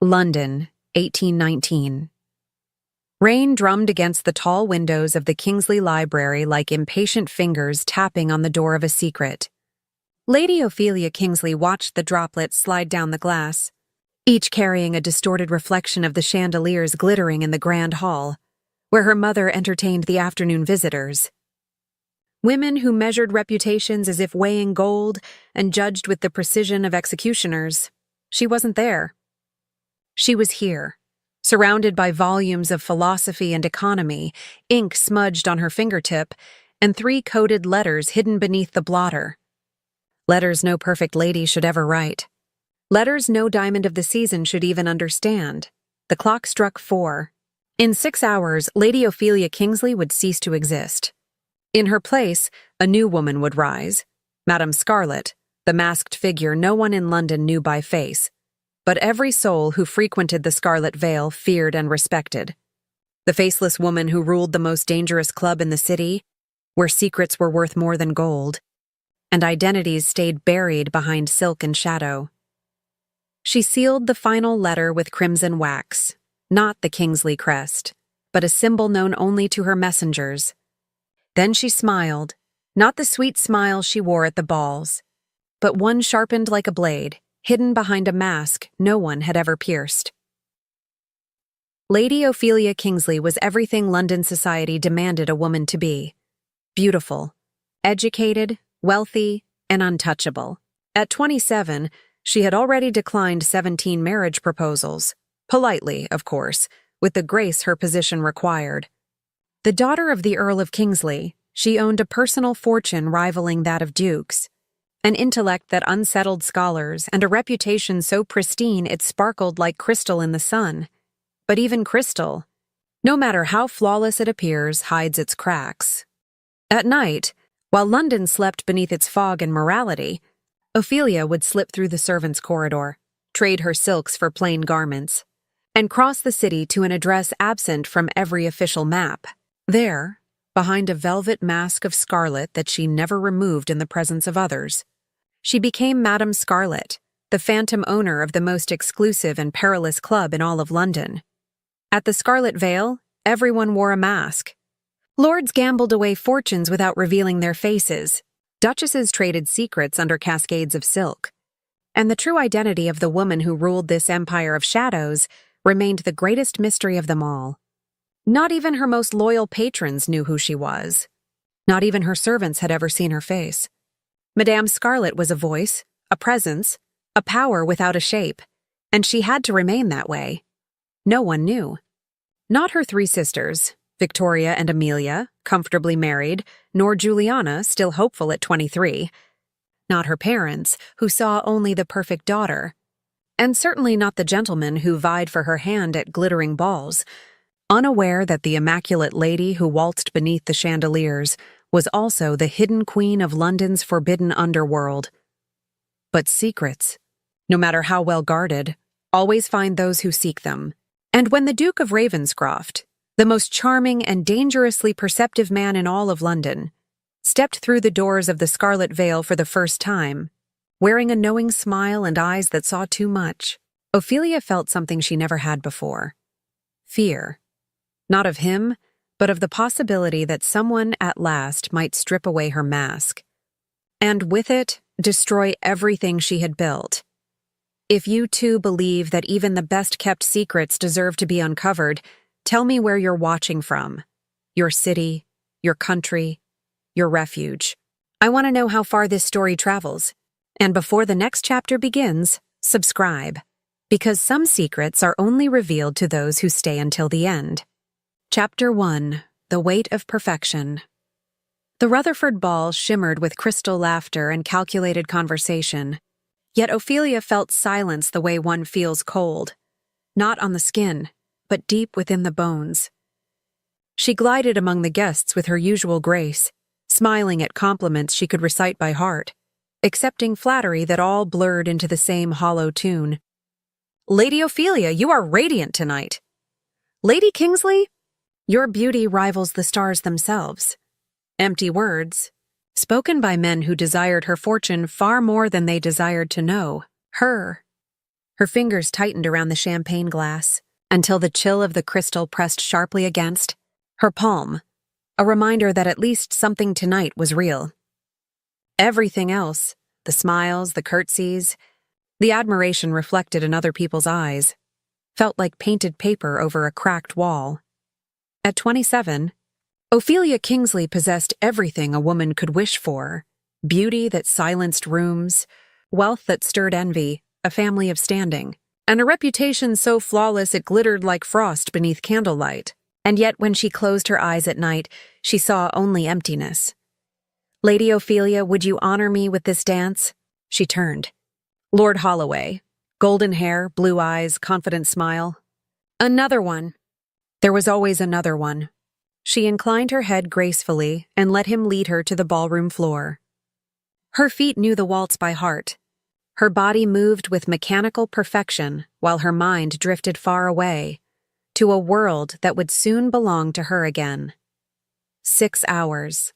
London, 1819. Rain drummed against the tall windows of the Kingsley Library like impatient fingers tapping on the door of a secret. Lady Ophelia Kingsley watched the droplets slide down the glass, each carrying a distorted reflection of the chandeliers glittering in the grand hall, where her mother entertained the afternoon visitors. Women who measured reputations as if weighing gold and judged with the precision of executioners. She wasn't there. She was here, surrounded by volumes of philosophy and economy, ink smudged on her fingertip, and 3 coded letters hidden beneath the blotter. Letters no perfect lady should ever write. Letters no diamond of the season should even understand. The clock struck 4. In 6 hours, Lady Ophelia Kingsley would cease to exist. In her place, a new woman would rise, Madame Scarlet, the masked figure no one in London knew by face, but every soul who frequented the Scarlet Veil feared and respected. The faceless woman who ruled the most dangerous club in the city, where secrets were worth more than gold, and identities stayed buried behind silk and shadow. She sealed the final letter with crimson wax, not the Kingsley crest, but a symbol known only to her messengers. Then she smiled, not the sweet smile she wore at the balls, but one sharpened like a blade, hidden behind a mask no one had ever pierced. Lady Ophelia Kingsley was everything London society demanded a woman to be. Beautiful, educated, wealthy, and untouchable. At 27, she had already declined 17 marriage proposals, politely, of course, with the grace her position required. The daughter of the Earl of Kingsley, she owned a personal fortune rivaling that of dukes, an intellect that unsettled scholars, and a reputation so pristine it sparkled like crystal in the sun. But even crystal, no matter how flawless it appears, hides its cracks. At night, while London slept beneath its fog and morality, Ophelia would slip through the servants' corridor, trade her silks for plain garments, and cross the city to an address absent from every official map. There, behind a velvet mask of scarlet that she never removed in the presence of others, she became Madame Scarlet, the phantom owner of the most exclusive and perilous club in all of London. At the Scarlet Veil, everyone wore a mask. Lords gambled away fortunes without revealing their faces. Duchesses traded secrets under cascades of silk. And the true identity of the woman who ruled this empire of shadows remained the greatest mystery of them all. Not even her most loyal patrons knew who she was. Not even her servants had ever seen her face. Madame Scarlet was a voice, a presence, a power without a shape, and she had to remain that way. No one knew. Not her 3 sisters, Victoria and Amelia, comfortably married, nor Juliana, still hopeful at 23. Not her parents, who saw only the perfect daughter. And certainly not the gentleman who vied for her hand at glittering balls, unaware that the immaculate lady who waltzed beneath the chandeliers was also the hidden queen of London's forbidden underworld. But secrets, no matter how well guarded, always find those who seek them. And when the Duke of Ravenscroft, the most charming and dangerously perceptive man in all of London, stepped through the doors of the Scarlet Veil for the first time, wearing a knowing smile and eyes that saw too much, Ophelia felt something she never had before. Fear. Not of him, but of the possibility that someone at last might strip away her mask, and with it, destroy everything she had built. If you too believe that even the best-kept secrets deserve to be uncovered, tell me where you're watching from. Your city, your country, your refuge. I want to know how far this story travels. And before the next chapter begins, subscribe, because some secrets are only revealed to those who stay until the end. Chapter 1. The Weight of Perfection. The Rutherford ball shimmered with crystal laughter and calculated conversation, yet Ophelia felt silence the way one feels cold, not on the skin, but deep within the bones. She glided among the guests with her usual grace, smiling at compliments she could recite by heart, accepting flattery that all blurred into the same hollow tune. "Lady Ophelia, you are radiant tonight." "Lady Kingsley, your beauty rivals the stars themselves." Empty words, spoken by men who desired her fortune far more than they desired to know her. Her fingers tightened around the champagne glass until the chill of the crystal pressed sharply against her palm, a reminder that at least something tonight was real. Everything else, the smiles, the curtsies, the admiration reflected in other people's eyes, felt like painted paper over a cracked wall. At 27, Ophelia Kingsley possessed everything a woman could wish for: beauty that silenced rooms, wealth that stirred envy, a family of standing, and a reputation so flawless it glittered like frost beneath candlelight. And yet when she closed her eyes at night, she saw only emptiness. "Lady Ophelia, would you honor me with this dance?" She turned. Lord Holloway, golden hair, blue eyes, confident smile. "Another one." There was always another one. She inclined her head gracefully and let him lead her to the ballroom floor. Her feet knew the waltz by heart. Her body moved with mechanical perfection while her mind drifted far away, to a world that would soon belong to her again. 6 hours.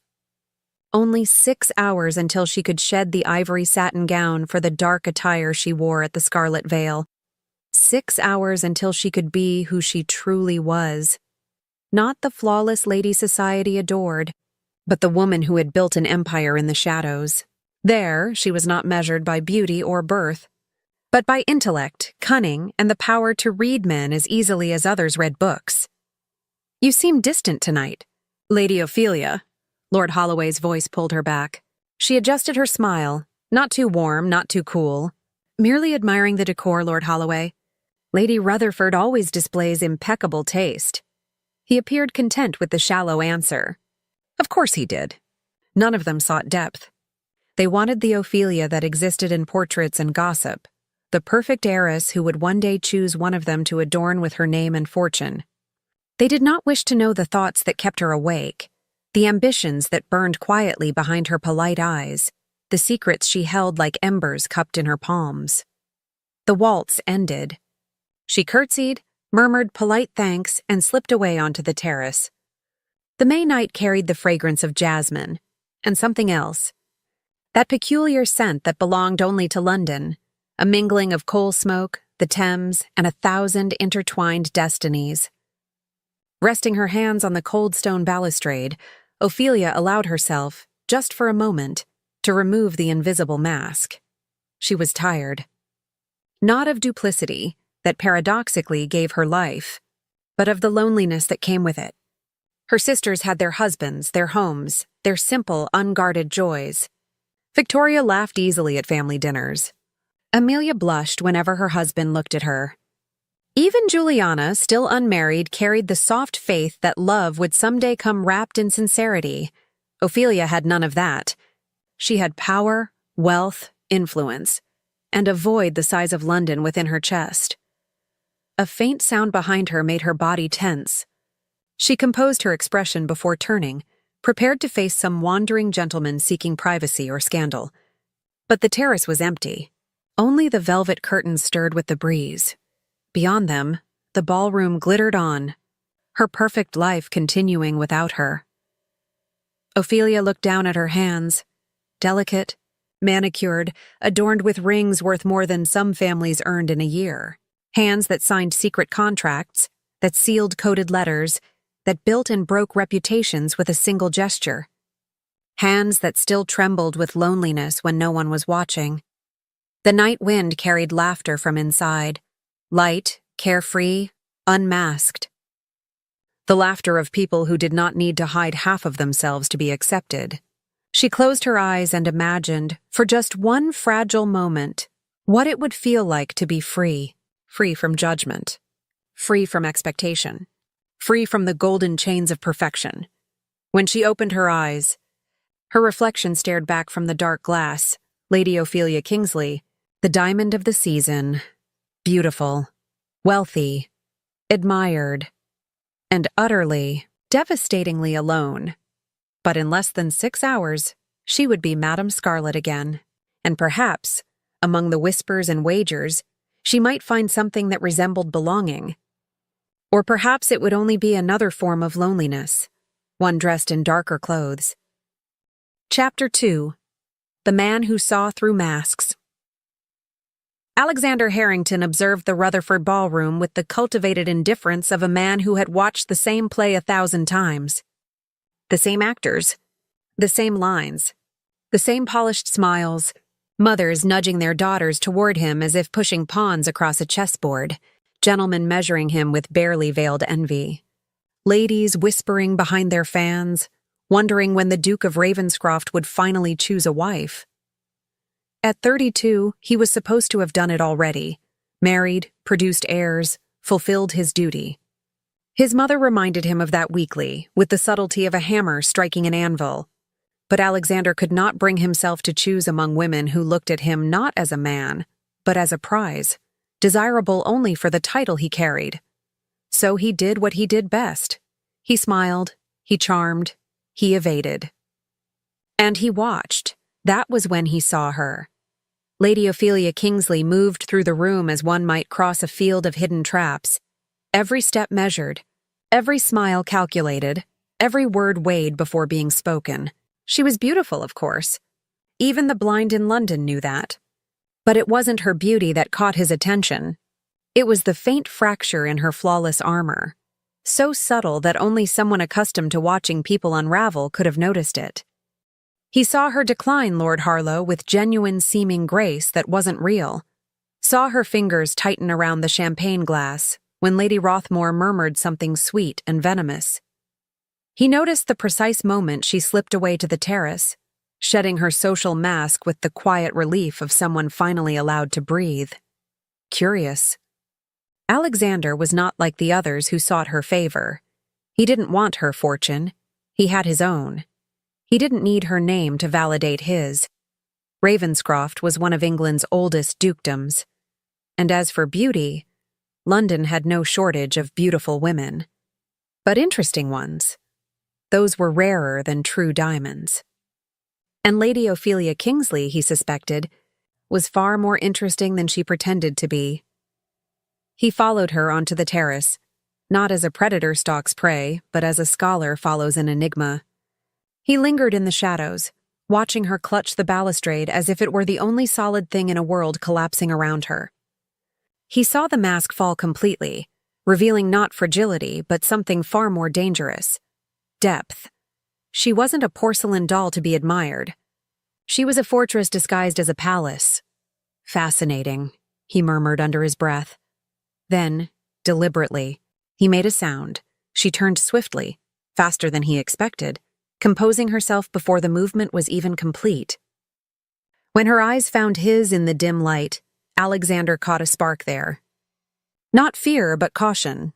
Only 6 hours until she could shed the ivory satin gown for the dark attire she wore at the Scarlet Veil. 6 hours until she could be who she truly was. Not the flawless lady society adored, but the woman who had built an empire in the shadows. There, she was not measured by beauty or birth, but by intellect, cunning, and the power to read men as easily as others read books. "You seem distant tonight, Lady Ophelia." Lord Holloway's voice pulled her back. She adjusted her smile, not too warm, not too cool. "Merely admiring the decor, Lord Holloway. Lady Rutherford always displays impeccable taste." He appeared content with the shallow answer. Of course he did. None of them sought depth. They wanted the Ophelia that existed in portraits and gossip, the perfect heiress who would one day choose one of them to adorn with her name and fortune. They did not wish to know the thoughts that kept her awake, the ambitions that burned quietly behind her polite eyes, the secrets she held like embers cupped in her palms. The waltz ended. She curtsied, murmured polite thanks, and slipped away onto the terrace. The May night carried the fragrance of jasmine, and something else. That peculiar scent that belonged only to London, a mingling of coal smoke, the Thames, and 1,000 intertwined destinies. Resting her hands on the cold stone balustrade, Ophelia allowed herself, just for a moment, to remove the invisible mask. She was tired. Not of duplicity, that paradoxically gave her life, but of the loneliness that came with it. Her sisters had their husbands, their homes, their simple, unguarded joys. Victoria laughed easily at family dinners. Amelia blushed whenever her husband looked at her. Even Juliana, still unmarried, carried the soft faith that love would someday come wrapped in sincerity. Ophelia had none of that. She had power, wealth, influence, and a void the size of London within her chest. A faint sound behind her made her body tense. She composed her expression before turning, prepared to face some wandering gentleman seeking privacy or scandal. But the terrace was empty. Only the velvet curtains stirred with the breeze. Beyond them, the ballroom glittered on, her perfect life continuing without her. Ophelia looked down at her hands, delicate, manicured, adorned with rings worth more than some families earned in a year. Hands that signed secret contracts, that sealed coded letters, that built and broke reputations with a single gesture. Hands that still trembled with loneliness when no one was watching. The night wind carried laughter from inside, light, carefree, unmasked. The laughter of people who did not need to hide half of themselves to be accepted. She closed her eyes and imagined, for just one fragile moment, what it would feel like to be free, free from judgment, free from expectation, free from the golden chains of perfection. When she opened her eyes, her reflection stared back from the dark glass, Lady Ophelia Kingsley, the diamond of the season, beautiful, wealthy, admired, and utterly, devastatingly alone. But in less than 6 hours, she would be Madame Scarlet again, and perhaps, among the whispers and wagers, she might find something that resembled belonging. Or perhaps it would only be another form of loneliness, one dressed in darker clothes. Chapter 2. The Man Who Saw Through Masks. Alexander Harrington observed the Rutherford ballroom with the cultivated indifference of a man who had watched the same play 1,000 times. The same actors, the same lines, the same polished smiles, mothers nudging their daughters toward him as if pushing pawns across a chessboard, gentlemen measuring him with barely veiled envy, ladies whispering behind their fans, wondering when the Duke of Ravenscroft would finally choose a wife. At 32, he was supposed to have done it already, married, produced heirs, fulfilled his duty. His mother reminded him of that weekly, with the subtlety of a hammer striking an anvil. But Alexander could not bring himself to choose among women who looked at him not as a man, but as a prize, desirable only for the title he carried. So he did what he did best. He smiled, he charmed, he evaded. And he watched. That was when he saw her. Lady Ophelia Kingsley moved through the room as one might cross a field of hidden traps. Every step measured, every smile calculated, every word weighed before being spoken. She was beautiful, of course. Even the blind in London knew that. But it wasn't her beauty that caught his attention. It was the faint fracture in her flawless armor, so subtle that only someone accustomed to watching people unravel could have noticed it. He saw her decline Lord Harlow with genuine seeming grace that wasn't real, saw her fingers tighten around the champagne glass when Lady Rothmore murmured something sweet and venomous. He noticed the precise moment she slipped away to the terrace, shedding her social mask with the quiet relief of someone finally allowed to breathe. Curious. Alexander was not like the others who sought her favor. He didn't want her fortune. He had his own. He didn't need her name to validate his. Ravenscroft was one of England's oldest dukedoms. And as for beauty, London had no shortage of beautiful women. But interesting ones. Those were rarer than true diamonds. And Lady Ophelia Kingsley, he suspected, was far more interesting than she pretended to be. He followed her onto the terrace, not as a predator stalks prey, but as a scholar follows an enigma. He lingered in the shadows, watching her clutch the balustrade as if it were the only solid thing in a world collapsing around her. He saw the mask fall completely, revealing not fragility, but something far more dangerous. Depth. She wasn't a porcelain doll to be admired. She was a fortress disguised as a palace. Fascinating, he murmured under his breath. Then, deliberately, he made a sound. She turned swiftly, faster than he expected, composing herself before the movement was even complete. When her eyes found his in the dim light, Alexander caught a spark there. Not fear, but caution.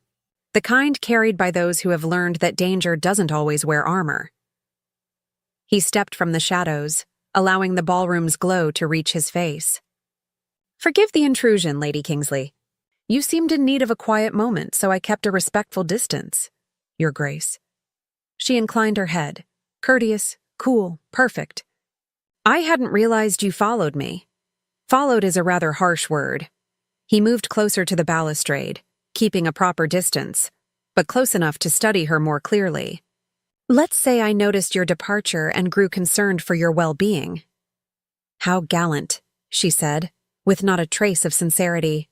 The kind carried by those who have learned that danger doesn't always wear armor. He stepped from the shadows, allowing the ballroom's glow to reach his face. "Forgive the intrusion, Lady Kingsley. You seemed in need of a quiet moment, so I kept a respectful distance, Your Grace." She inclined her head, courteous, cool, perfect. "I hadn't realized you followed me." Followed is a rather harsh word. He moved closer to the balustrade, keeping a proper distance, but close enough to study her more clearly. "Let's say I noticed your departure and grew concerned for your well-being." "How gallant," she said, with not a trace of sincerity.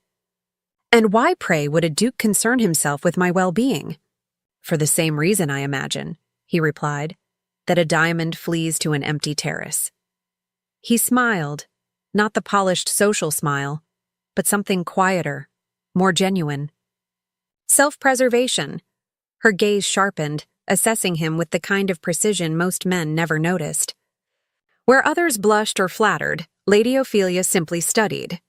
"And why, pray, would a duke concern himself with my well-being?" "For the same reason, I imagine," he replied, "that a diamond flees to an empty terrace." He smiled, not the polished social smile, but something quieter, more genuine. Self-preservation. Her gaze sharpened, assessing him with the kind of precision most men never noticed. Where others blushed or flattered, Lady Ophelia simply studied,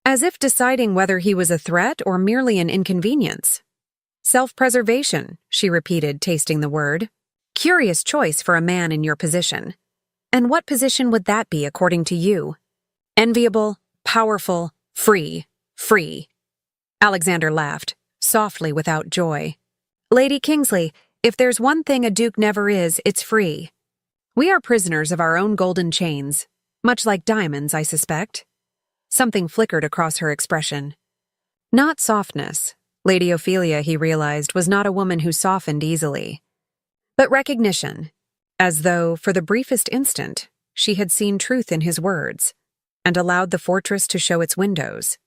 as if deciding whether he was a threat or merely an inconvenience. "Self-preservation," she repeated, tasting the word. "Curious choice for a man in your position. And what position would that be according to you? Enviable, powerful, free, free." Alexander laughed, softly without joy. "Lady Kingsley, if there's one thing a duke never is, it's free. We are prisoners of our own golden chains, much like diamonds, I suspect." Something flickered across her expression. Not softness. Lady Ophelia, he realized, was not a woman who softened easily. But recognition, as though, for the briefest instant, she had seen truth in his words, and allowed the fortress to show its windows,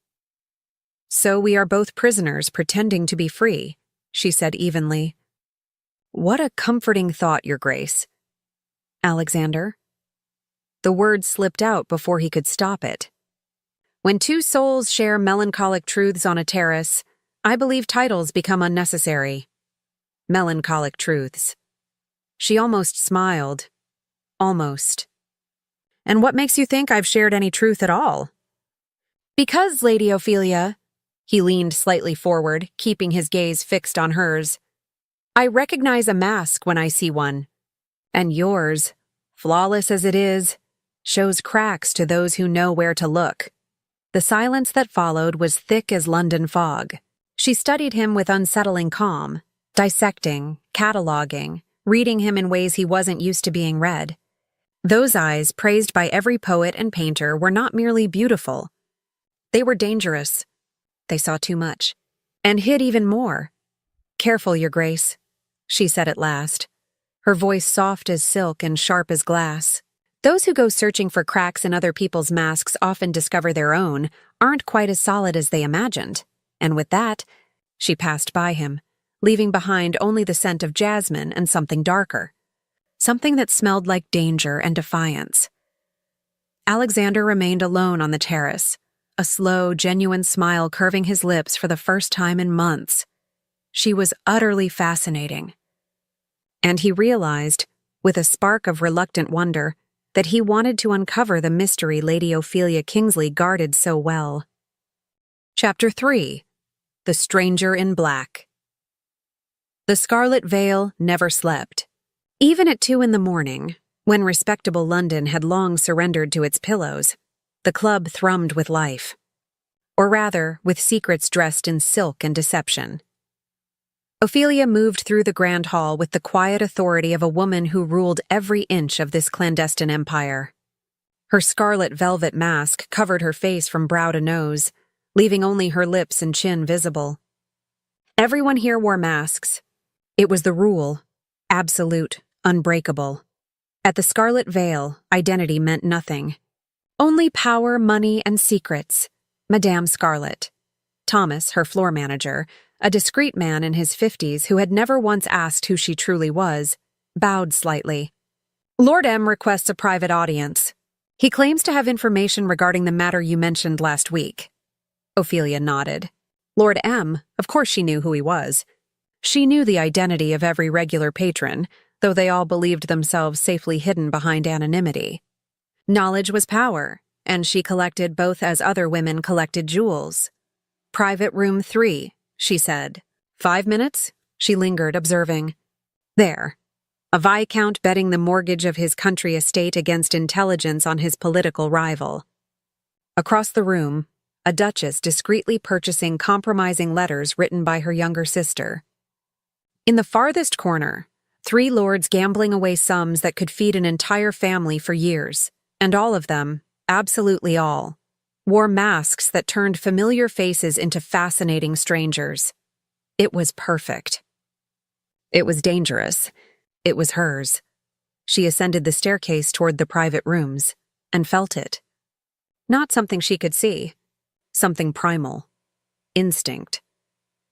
So we are both prisoners pretending to be free, she said evenly. What a comforting thought, Your Grace. Alexander? The word slipped out before he could stop it. When two souls share melancholic truths on a terrace, I believe titles become unnecessary. Melancholic truths. She almost smiled. Almost. And what makes you think I've shared any truth at all? Because, Lady Ophelia, he leaned slightly forward, keeping his gaze fixed on hers, I recognize a mask when I see one. And yours, flawless as it is, shows cracks to those who know where to look. The silence that followed was thick as London fog. She studied him with unsettling calm, dissecting, cataloging, reading him in ways he wasn't used to being read. Those eyes, praised by every poet and painter, were not merely beautiful. They were dangerous. They saw too much, and hid even more. Careful, Your Grace, she said at last, her voice soft as silk and sharp as glass. Those who go searching for cracks in other people's masks often discover their own aren't quite as solid as they imagined. And with that, she passed by him, leaving behind only the scent of jasmine and something darker. Something that smelled like danger and defiance. Alexander remained alone on the terrace, a slow, genuine smile curving his lips for the first time in months. She was utterly fascinating. And he realized, with a spark of reluctant wonder, that he wanted to uncover the mystery Lady Ophelia Kingsley guarded so well. Chapter 3. The Stranger in Black. The Scarlet Veil never slept. Even at 2 a.m, when respectable London had long surrendered to its pillows, the club thrummed with life. Or rather, with secrets dressed in silk and deception. Ophelia moved through the grand hall with the quiet authority of a woman who ruled every inch of this clandestine empire. Her scarlet velvet mask covered her face from brow to nose, leaving only her lips and chin visible. Everyone here wore masks. It was the rule, absolute, unbreakable. At the Scarlet Veil, identity meant nothing. Only power, money, and secrets. Madame Scarlet. Thomas, her floor manager, a discreet man in his 50s who had never once asked who she truly was, bowed slightly. Lord M requests a private audience. He claims to have information regarding the matter you mentioned last week. Ophelia nodded. Lord M, of course she knew who he was. She knew the identity of every regular patron, though they all believed themselves safely hidden behind anonymity. Knowledge was power, and she collected both as other women collected jewels. Private room 3, she said. 5 minutes? She lingered, observing. There. A viscount betting the mortgage of his country estate against intelligence on his political rival. Across the room, a duchess discreetly purchasing compromising letters written by her younger sister. In the farthest corner, 3 lords gambling away sums that could feed an entire family for years, and all of them, absolutely all, wore masks that turned familiar faces into fascinating strangers. It was perfect. It was dangerous. It was hers. She ascended the staircase toward the private rooms, and felt it. Not something she could see. Something primal. Instinct.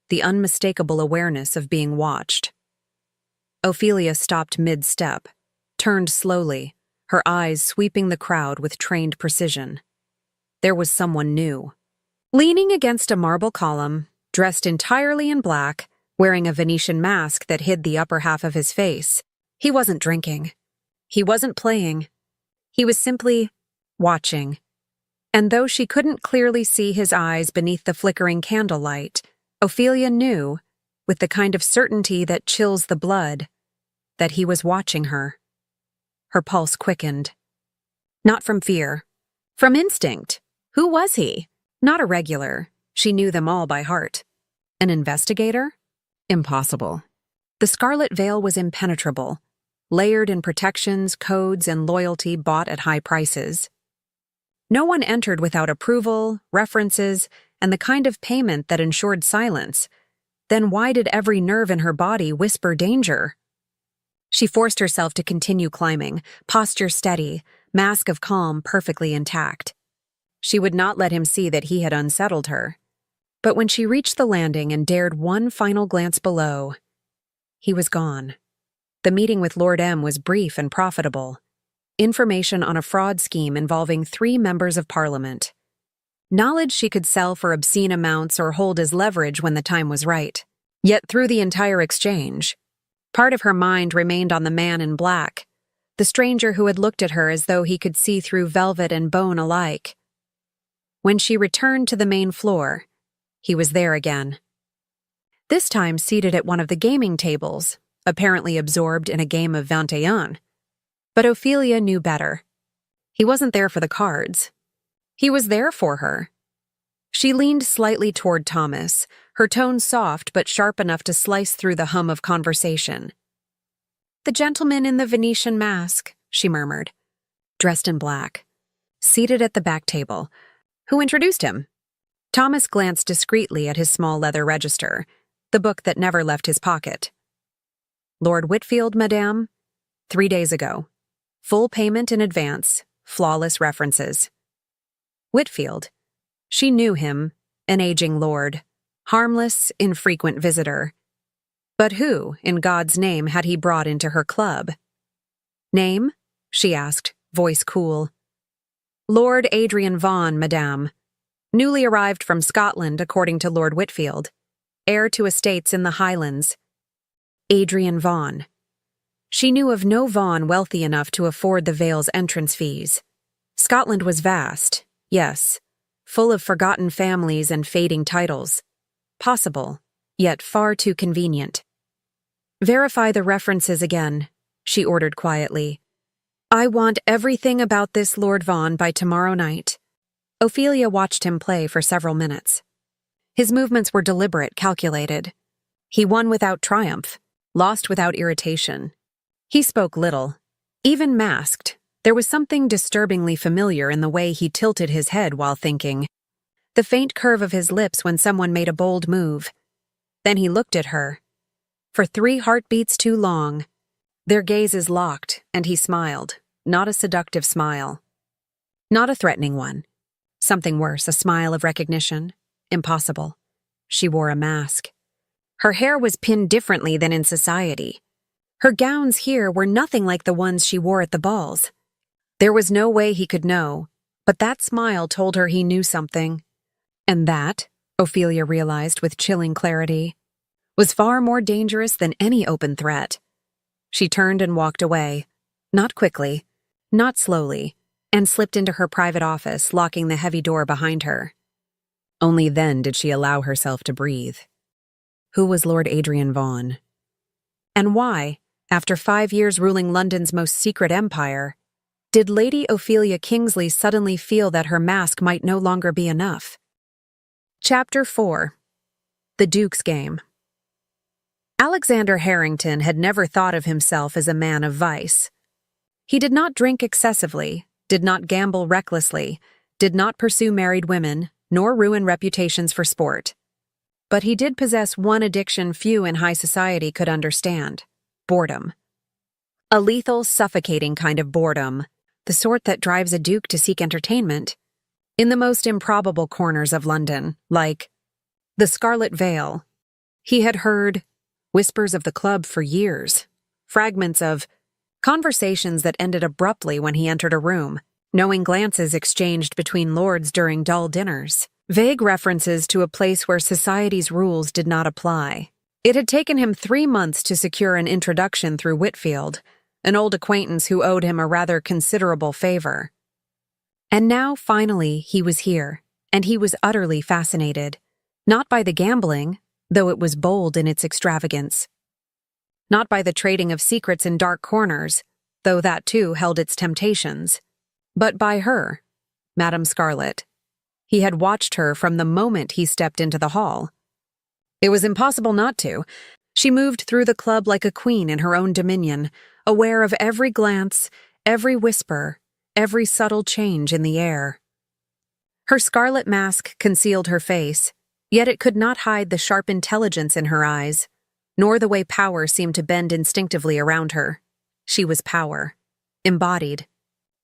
The unmistakable awareness of being watched. Ophelia stopped mid-step, turned slowly, her eyes sweeping the crowd with trained precision. There was someone new. Leaning against a marble column, dressed entirely in black, wearing a Venetian mask that hid the upper half of his face, he wasn't drinking. He wasn't playing. He was simply watching. And though she couldn't clearly see his eyes beneath the flickering candlelight, Ophelia knew, with the kind of certainty that chills the blood, that he was watching her. Her pulse quickened. Not from fear. From instinct. Who was he? Not a regular. She knew them all by heart. An investigator? Impossible. The Scarlet Veil was impenetrable, layered in protections, codes, and loyalty bought at high prices. No one entered without approval, references, and the kind of payment that ensured silence. Then why did every nerve in her body whisper danger? She forced herself to continue climbing, posture steady, mask of calm perfectly intact. She would not let him see that he had unsettled her. But when she reached the landing and dared one final glance below, he was gone. The meeting with Lord M was brief and profitable. Information on a fraud scheme involving 3 members of Parliament. Knowledge she could sell for obscene amounts or hold as leverage when the time was right. Yet through the entire exchange, part of her mind remained on the man in black, the stranger who had looked at her as though he could see through velvet and bone alike. When she returned to the main floor, he was there again. This time seated at one of the gaming tables, apparently absorbed in a game of 21. But Ophelia knew better. He wasn't there for the cards. He was there for her. She leaned slightly toward Thomas, her tone soft but sharp enough to slice through the hum of conversation. "The gentleman in the Venetian mask," she murmured, dressed in black, seated at the back table. "Who introduced him?" Thomas glanced discreetly at his small leather register, the book that never left his pocket. "Lord Whitfield, madame. 3 days ago. Full payment in advance, flawless references." Whitfield. She knew him, an aging lord, harmless, infrequent visitor. But who, in God's name, had he brought into her club? "Name?" she asked, voice cool. "Lord Adrian Vaughan, madame. Newly arrived from Scotland, according to Lord Whitfield. Heir to estates in the Highlands." Adrian Vaughan. She knew of no Vaughan wealthy enough to afford the Vale's entrance fees. Scotland was vast, yes, full of forgotten families and fading titles. Possible, yet far too convenient. "Verify the references again," she ordered quietly. "I want everything about this Lord Vaughan by tomorrow night." Ophelia watched him play for several minutes. His movements were deliberate, calculated. He won without triumph, lost without irritation. He spoke little. Even masked, there was something disturbingly familiar in the way he tilted his head while thinking. The faint curve of his lips when someone made a bold move. Then he looked at her. For 3 heartbeats too long. Their gazes locked, and he smiled, not a seductive smile. Not a threatening one. Something worse, a smile of recognition. Impossible. She wore a mask. Her hair was pinned differently than in society. Her gowns here were nothing like the ones she wore at the balls. There was no way he could know, but that smile told her he knew something. And that, Ophelia realized with chilling clarity, was far more dangerous than any open threat. She turned and walked away, not quickly, not slowly, and slipped into her private office, locking the heavy door behind her. Only then did she allow herself to breathe. Who was Lord Adrian Vaughan? And why, after 5 years ruling London's most secret empire, did Lady Ophelia Kingsley suddenly feel that her mask might no longer be enough? Chapter 4. The Duke's Game. Alexander Harrington had never thought of himself as a man of vice. He did not drink excessively, did not gamble recklessly, did not pursue married women, nor ruin reputations for sport. But he did possess one addiction few in high society could understand: boredom. A lethal, suffocating kind of boredom, the sort that drives a duke to seek entertainment in the most improbable corners of London, like the Scarlet Vale. He had heard whispers of the club for years, fragments of conversations that ended abruptly when he entered a room, knowing glances exchanged between lords during dull dinners, vague references to a place where society's rules did not apply. It had taken him 3 months to secure an introduction through Whitfield, an old acquaintance who owed him a rather considerable favor. And now, finally, he was here, and he was utterly fascinated, not by the gambling, though it was bold in its extravagance, not by the trading of secrets in dark corners, though that too held its temptations, but by her, Madame Scarlet. He had watched her from the moment he stepped into the hall. It was impossible not to. She moved through the club like a queen in her own dominion, aware of every glance, every whisper, every subtle change in the air. Her scarlet mask concealed her face, yet it could not hide the sharp intelligence in her eyes, nor the way power seemed to bend instinctively around her. She was power, embodied,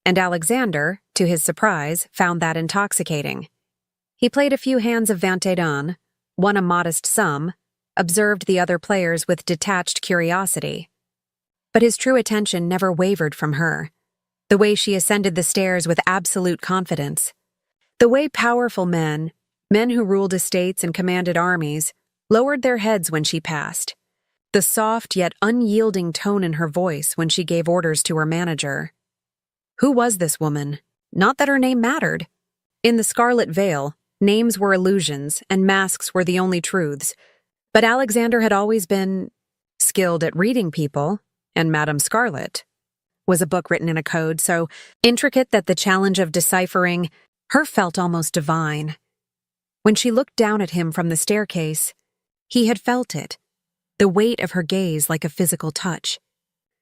and Alexander, to his surprise, found that intoxicating. He played a few hands of 21, won a modest sum, observed the other players with detached curiosity. But his true attention never wavered from her. The way she ascended the stairs with absolute confidence. The way powerful men who ruled estates and commanded armies, lowered their heads when she passed. The soft yet unyielding tone in her voice when she gave orders to her manager. Who was this woman? Not that her name mattered. In the Scarlet Veil, names were illusions and masks were the only truths. But Alexander had always been skilled at reading people, and Madame Scarlet was a book written in a code so intricate that the challenge of deciphering her felt almost divine. When she looked down at him from the staircase, he had felt it, the weight of her gaze like a physical touch.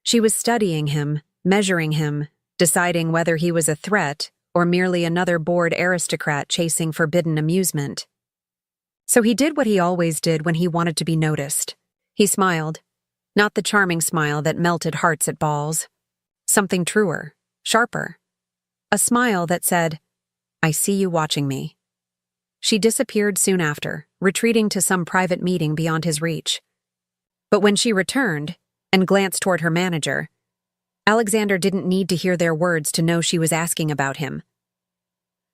She was studying him, measuring him, deciding whether he was a threat or merely another bored aristocrat chasing forbidden amusement. So he did what he always did when he wanted to be noticed. He smiled, not the charming smile that melted hearts at balls. Something truer, sharper. A smile that said, "I see you watching me." She disappeared soon after, retreating to some private meeting beyond his reach. But when she returned and glanced toward her manager, Alexander didn't need to hear their words to know she was asking about him.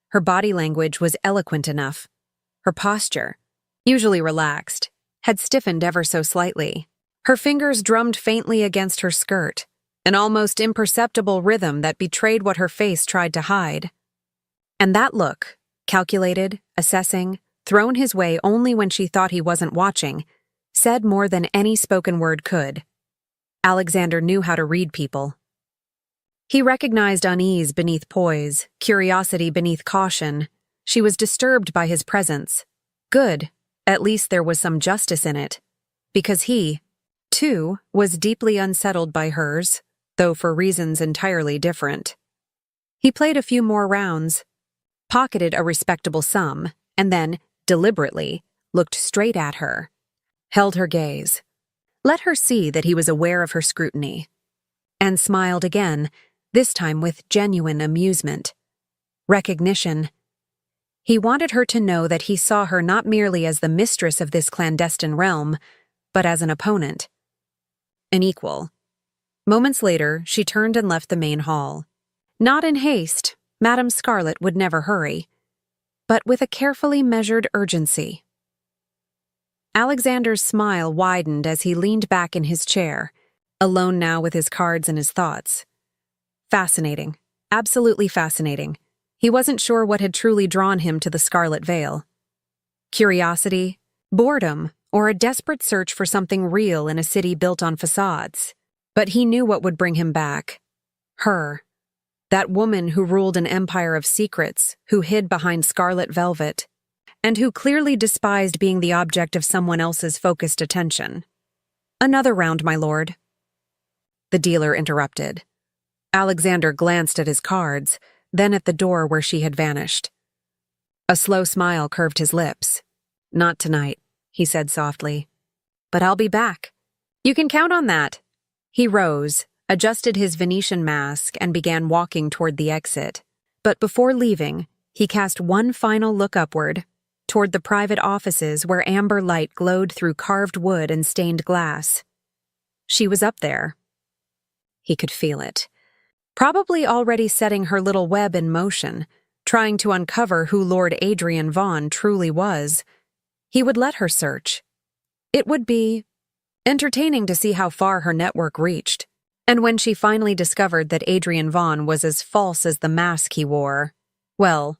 Her body language was eloquent enough. Her posture, usually relaxed, had stiffened ever so slightly. Her fingers drummed faintly against her skirt, an almost imperceptible rhythm that betrayed what her face tried to hide. And that look, calculated, assessing, thrown his way only when she thought he wasn't watching, said more than any spoken word could. Alexander knew how to read people. He recognized unease beneath poise, curiosity beneath caution. She was disturbed by his presence. Good, at least there was some justice in it. Because he, too, was deeply unsettled by hers, though for reasons entirely different. He played a few more rounds, pocketed a respectable sum, and then, deliberately, looked straight at her, held her gaze, let her see that he was aware of her scrutiny, and smiled again, this time with genuine amusement. Recognition. He wanted her to know that he saw her not merely as the mistress of this clandestine realm, but as an opponent. An equal. Moments later, she turned and left the main hall. Not in haste, Madame Scarlet would never hurry, but with a carefully measured urgency. Alexander's smile widened as he leaned back in his chair, alone now with his cards and his thoughts. Fascinating. Absolutely fascinating. He wasn't sure what had truly drawn him to the Scarlet Veil. Curiosity, boredom, or a desperate search for something real in a city built on facades. But he knew what would bring him back. Her. That woman who ruled an empire of secrets, who hid behind scarlet velvet, and who clearly despised being the object of someone else's focused attention. Another round, my lord. The dealer interrupted. Alexander glanced at his cards, then at the door where she had vanished. A slow smile curved his lips. Not tonight, he said softly. But I'll be back. You can count on that. He rose, adjusted his Venetian mask, and began walking toward the exit. But before leaving, he cast one final look upward, toward the private offices where amber light glowed through carved wood and stained glass. She was up there. He could feel it. Probably already setting her little web in motion, trying to uncover who Lord Adrian Vaughan truly was. He would let her search. It would be entertaining to see how far her network reached. And when she finally discovered that Adrian Vaughan was as false as the mask he wore, well,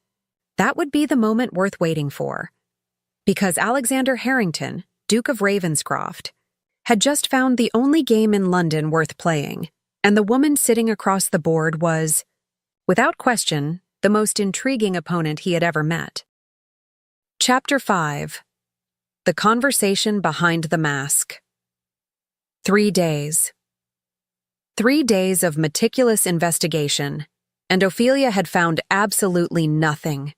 that would be the moment worth waiting for. Because Alexander Harrington, Duke of Ravenscroft, had just found the only game in London worth playing, and the woman sitting across the board was, without question, the most intriguing opponent he had ever met. Chapter 5. The Conversation Behind the Mask. 3 days. 3 days of meticulous investigation, and Ophelia had found absolutely nothing.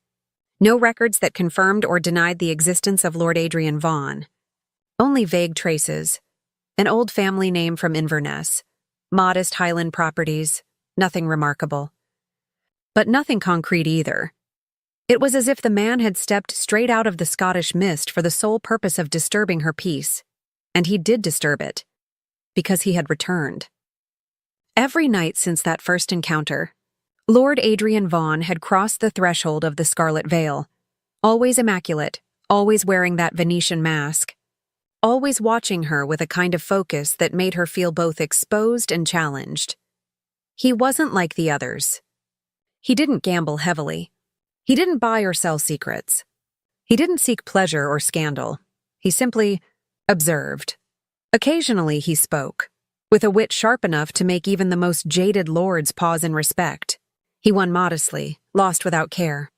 No records that confirmed or denied the existence of Lord Adrian Vaughan. Only vague traces. An old family name from Inverness. Modest Highland properties. Nothing remarkable. But nothing concrete either. It was as if the man had stepped straight out of the Scottish mist for the sole purpose of disturbing her peace. And he did disturb it, because he had returned. Every night since that first encounter, Lord Adrian Vaughan had crossed the threshold of the Scarlet Veil, always immaculate, always wearing that Venetian mask, always watching her with a kind of focus that made her feel both exposed and challenged. He wasn't like the others. He didn't gamble heavily. He didn't buy or sell secrets. He didn't seek pleasure or scandal. He simply observed. Occasionally he spoke, with a wit sharp enough to make even the most jaded lords pause in respect. He won modestly, lost without care.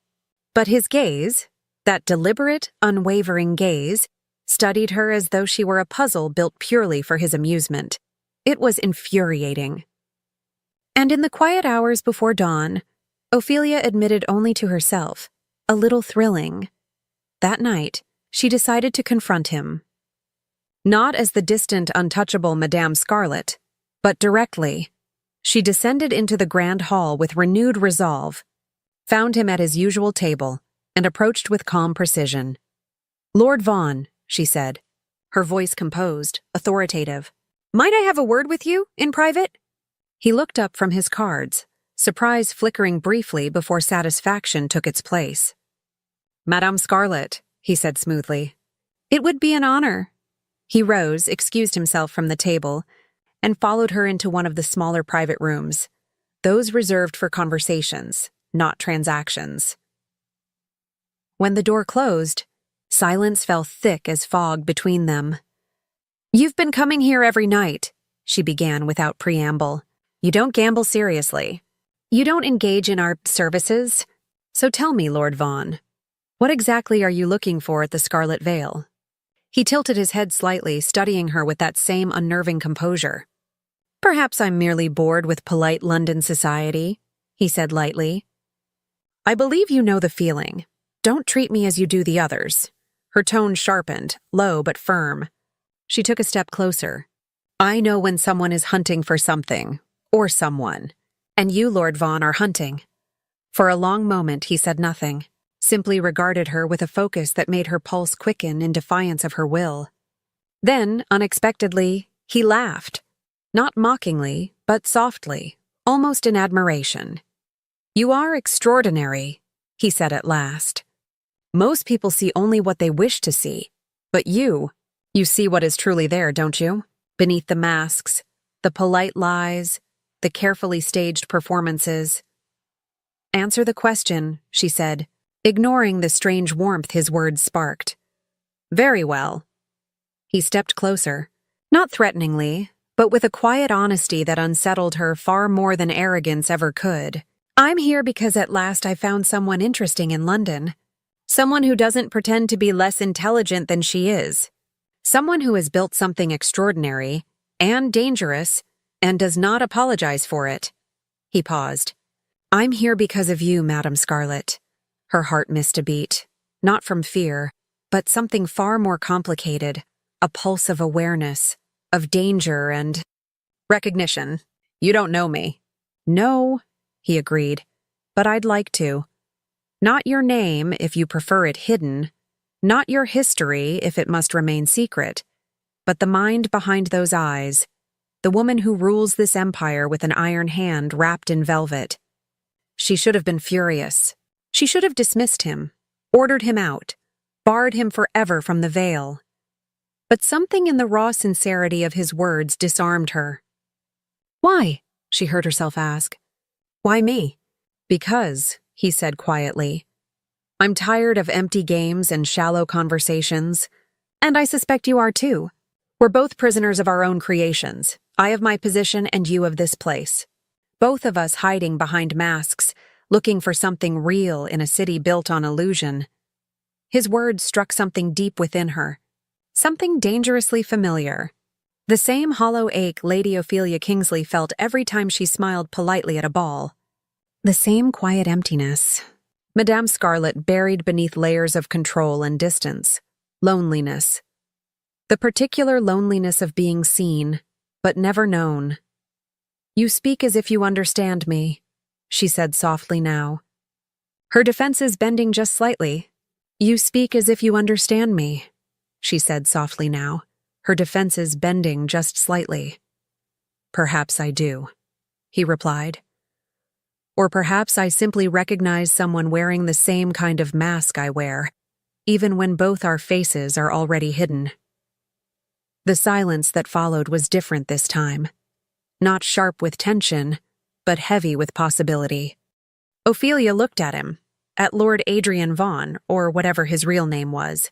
But his gaze, that deliberate, unwavering gaze, studied her as though she were a puzzle built purely for his amusement. It was infuriating. And in the quiet hours before dawn, Ophelia admitted only to herself, a little thrilling. That night, she decided to confront him. Not as the distant, untouchable Madame Scarlet, but directly. She descended into the grand hall with renewed resolve, found him at his usual table, and approached with calm precision. "Lord Vaughan," she said, her voice composed, authoritative. "Might I have a word with you, in private?" He looked up from his cards, surprise flickering briefly before satisfaction took its place. "Madame Scarlet," he said smoothly. "It would be an honor." He rose, excused himself from the table, and followed her into one of the smaller private rooms, those reserved for conversations, not transactions. When the door closed, silence fell thick as fog between them. "You've been coming here every night," she began without preamble. "You don't gamble seriously. You don't engage in our services. So tell me, Lord Vaughan, what exactly are you looking for at the Scarlet Veil?" He tilted his head slightly, studying her with that same unnerving composure. "Perhaps I'm merely bored with polite London society," he said lightly. "I believe you know the feeling. Don't treat me as you do the others." Her tone sharpened, low but firm. She took a step closer. "I know when someone is hunting for something, or someone, and you, Lord Vaughan, are hunting." For a long moment he said nothing, simply regarded her with a focus that made her pulse quicken in defiance of her will. Then, unexpectedly, he laughed. Not mockingly, but softly, almost in admiration. "You are extraordinary," he said at last. "Most people see only what they wish to see, but you see what is truly there, don't you? Beneath the masks, the polite lies, the carefully staged performances." "Answer the question," she said, ignoring the strange warmth his words sparked. "Very well." He stepped closer, not threateningly, but with a quiet honesty that unsettled her far more than arrogance ever could. "I'm here because at last I found someone interesting in London. Someone who doesn't pretend to be less intelligent than she is. Someone who has built something extraordinary and dangerous and does not apologize for it." He paused. "I'm here because of you, Madame Scarlet." Her heart missed a beat, not from fear, but something far more complicated, a pulse of awareness, of danger and recognition. "You don't know me." "No," he agreed, "but I'd like to. Not your name, if you prefer it hidden, not your history, if it must remain secret, but the mind behind those eyes, the woman who rules this empire with an iron hand wrapped in velvet." She should have been furious. She should have dismissed him, ordered him out, barred him forever from the veil. But something in the raw sincerity of his words disarmed her. "Why?" she heard herself ask. "Why me?" "Because," he said quietly, "I'm tired of empty games and shallow conversations, and I suspect you are too. We're both prisoners of our own creations. I of my position and you of this place. Both of us hiding behind masks, looking for something real in a city built on illusion." His words struck something deep within her, something dangerously familiar. The same hollow ache Lady Ophelia Kingsley felt every time she smiled politely at a ball. The same quiet emptiness. Madame Scarlet buried beneath layers of control and distance, loneliness. The particular loneliness of being seen, but never known. "You speak as if you understand me," she said softly now. her defenses bending just slightly. "You speak as if you understand me," she said softly now, her defenses bending just slightly. "Perhaps I do," he replied. "Or perhaps I simply recognize someone wearing the same kind of mask I wear, even when both our faces are already hidden." The silence that followed was different this time. Not sharp with tension, but heavy with possibility. Ophelia looked at him, at Lord Adrian Vaughan, or whatever his real name was,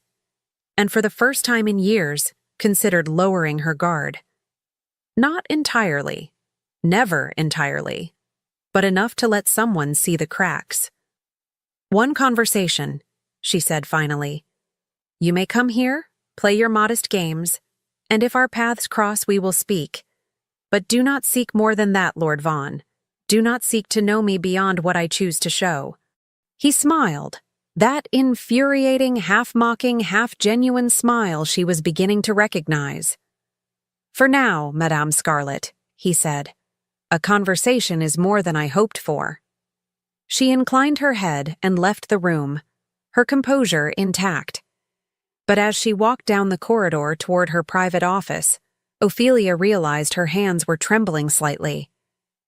and for the first time in years considered lowering her guard. Not entirely, never entirely, but enough to let someone see the cracks. "One conversation," she said finally. "You may come here, play your modest games, and if our paths cross we will speak. But do not seek more than that, Lord Vaughan. Do not seek to know me beyond what I choose to show." He smiled, that infuriating, half-mocking, half-genuine smile she was beginning to recognize. "For now, Madame Scarlet," he said, "a conversation is more than I hoped for." She inclined her head and left the room, her composure intact. But as she walked down the corridor toward her private office, Ophelia realized her hands were trembling slightly.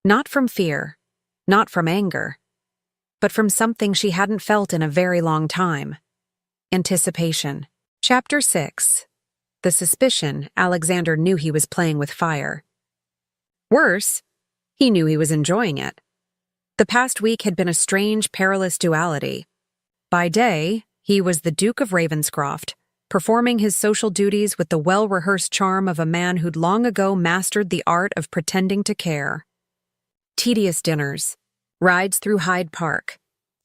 Not from fear, not from anger, but from something she hadn't felt in a very long time. Anticipation. Chapter 6. The suspicion Alexander knew he was playing with fire. Worse, he knew he was enjoying it. The past week had been a strange, perilous duality. By day, he was the Duke of Ravenscroft, performing his social duties with the well-rehearsed charm of a man who'd long ago mastered the art of pretending to care. Tedious dinners, rides through Hyde Park,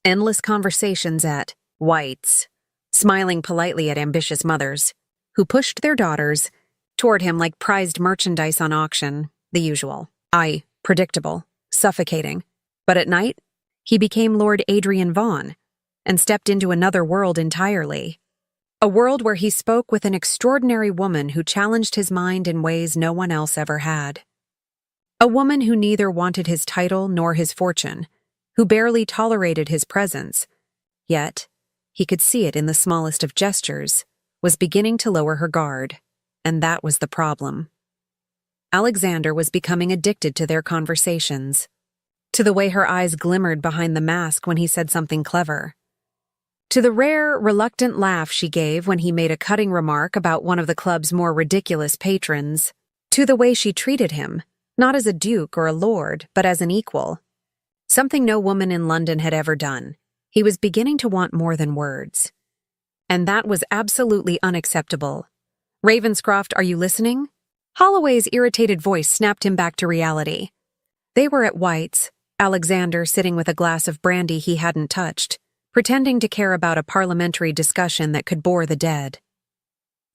endless conversations at White's, smiling politely at ambitious mothers, who pushed their daughters toward him like prized merchandise on auction, the usual. Predictable, suffocating. But at night, he became Lord Adrian Vaughan, and stepped into another world entirely. A world where he spoke with an extraordinary woman who challenged his mind in ways no one else ever had. A woman who neither wanted his title nor his fortune, who barely tolerated his presence, yet, he could see it in the smallest of gestures, was beginning to lower her guard, and that was the problem. Alexander was becoming addicted to their conversations, to the way her eyes glimmered behind the mask when he said something clever, to the rare, reluctant laugh she gave when he made a cutting remark about one of the club's more ridiculous patrons, to the way she treated him, not as a duke or a lord, but as an equal. Something no woman in London had ever done. He was beginning to want more than words. And that was absolutely unacceptable. "Ravenscroft, are you listening?" Holloway's irritated voice snapped him back to reality. They were at White's, Alexander sitting with a glass of brandy he hadn't touched, pretending to care about a parliamentary discussion that could bore the dead.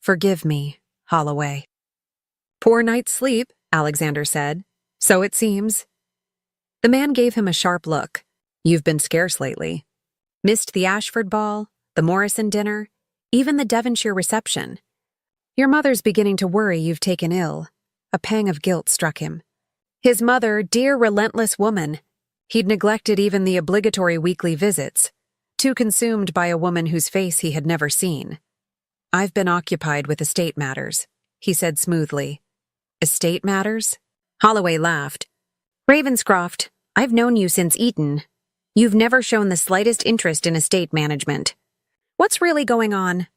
"Forgive me, Holloway." "Poor night's sleep," Alexander said. "So it seems." The man gave him a sharp look. "You've been scarce lately. Missed the Ashford ball, the Morrison dinner, even the Devonshire reception. Your mother's beginning to worry you've taken ill." A pang of guilt struck him. His mother, dear relentless woman. He'd neglected even the obligatory weekly visits, too consumed by a woman whose face he had never seen. "I've been occupied with estate matters," he said smoothly. "Estate matters?" Holloway laughed. "Ravenscroft, I've known you since Eton. You've never shown the slightest interest in estate management. What's really going on?"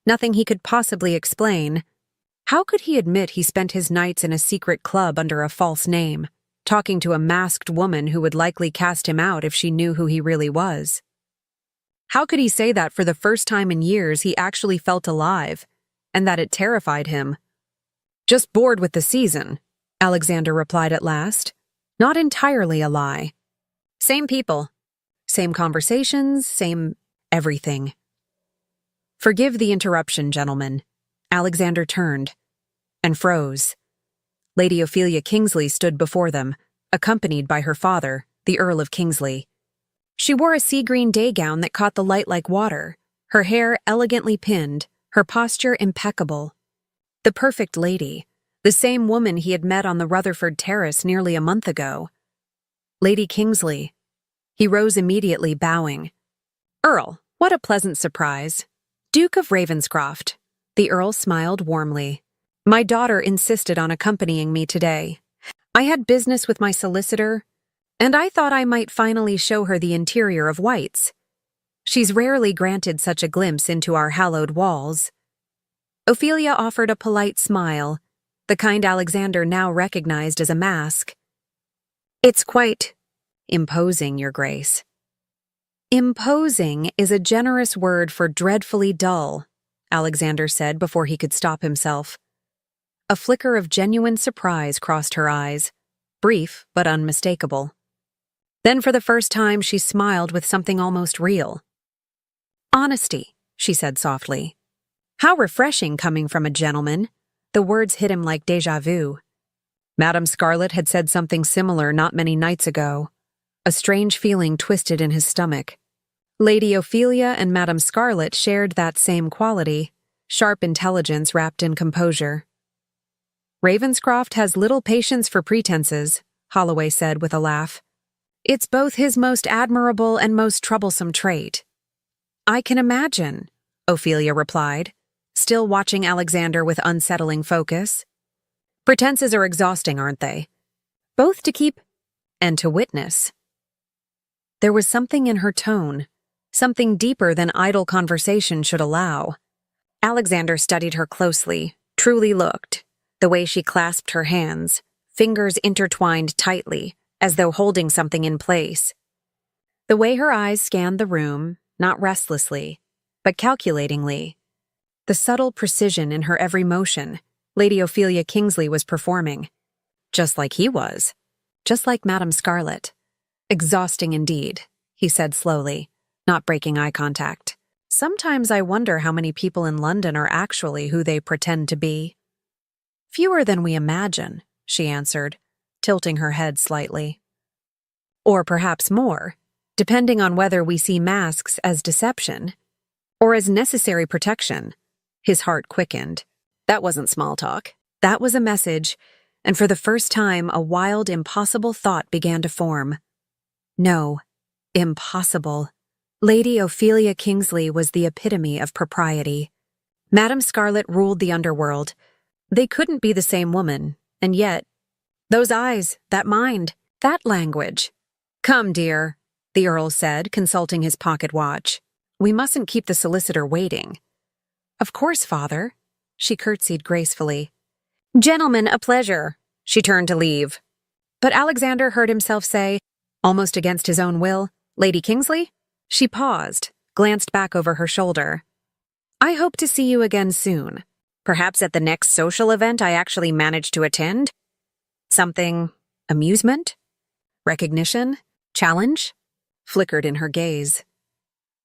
Nothing he could possibly explain. How could he admit he spent his nights in a secret club under a false name, talking to a masked woman who would likely cast him out if she knew who he really was? How could he say that for the first time in years he actually felt alive, and that it terrified him? "Just bored with the season," Alexander replied at last. Not entirely a lie. Same people, same conversations, same everything. "Forgive the interruption, gentlemen." Alexander turned and froze. Lady Ophelia Kingsley stood before them, accompanied by her father, the Earl of Kingsley. She wore a sea-green day gown that caught the light like water, her hair elegantly pinned, her posture impeccable. The perfect lady, the same woman he had met on the Rutherford Terrace nearly a month ago. "Lady Kingsley." He rose immediately, bowing. Earl, what a pleasant surprise. Duke of Ravenscroft. The Earl smiled warmly. My daughter insisted on accompanying me today. I had business with my solicitor, and I thought I might finally show her the interior of White's. She's rarely granted such a glimpse into our hallowed walls. Ophelia offered a polite smile, the kind Alexander now recognized as a mask. It's quite imposing, Your Grace. Imposing is a generous word for dreadfully dull, Alexander said before he could stop himself. A flicker of genuine surprise crossed her eyes, brief but unmistakable. Then for the first time she smiled with something almost real. Honesty, she said softly. How refreshing coming from a gentleman. The words hit him like déjà vu. Madame Scarlet had said something similar not many nights ago. A strange feeling twisted in his stomach. Lady Ophelia and Madame Scarlet shared that same quality, sharp intelligence wrapped in composure. Ravenscroft has little patience for pretenses, Holloway said with a laugh. It's both his most admirable and most troublesome trait. I can imagine, Ophelia replied, still watching Alexander with unsettling focus. Pretenses are exhausting, aren't they? Both to keep and to witness. There was something in her tone, something deeper than idle conversation should allow. Alexander studied her closely, truly looked, the way she clasped her hands, fingers intertwined tightly, as though holding something in place. The way her eyes scanned the room, not restlessly, but calculatingly. The subtle precision in her every motion Lady Ophelia Kingsley was performing. Just like he was. Just like Madame Scarlet. Exhausting indeed, he said slowly, not breaking eye contact. Sometimes I wonder how many people in London are actually who they pretend to be. Fewer than we imagine, she answered, tilting her head slightly. Or perhaps more, depending on whether we see masks as deception or as necessary protection. His heart quickened. That wasn't small talk. That was a message, and for the first time a wild, impossible thought began to form. No, impossible. Lady Ophelia Kingsley was the epitome of propriety. Madame Scarlet ruled the underworld. They couldn't be the same woman, and yet, those eyes, that mind, that language. Come, dear, the Earl said, consulting his pocket watch. We mustn't keep the solicitor waiting. Of course, Father. She curtsied gracefully. Gentlemen, a pleasure. She turned to leave. But Alexander heard himself say, almost against his own will, Lady Kingsley? She paused, glanced back over her shoulder. I hope to see you again soon. Perhaps at the next social event I actually managed to attend? Something amusement? Recognition? Challenge? Flickered in her gaze.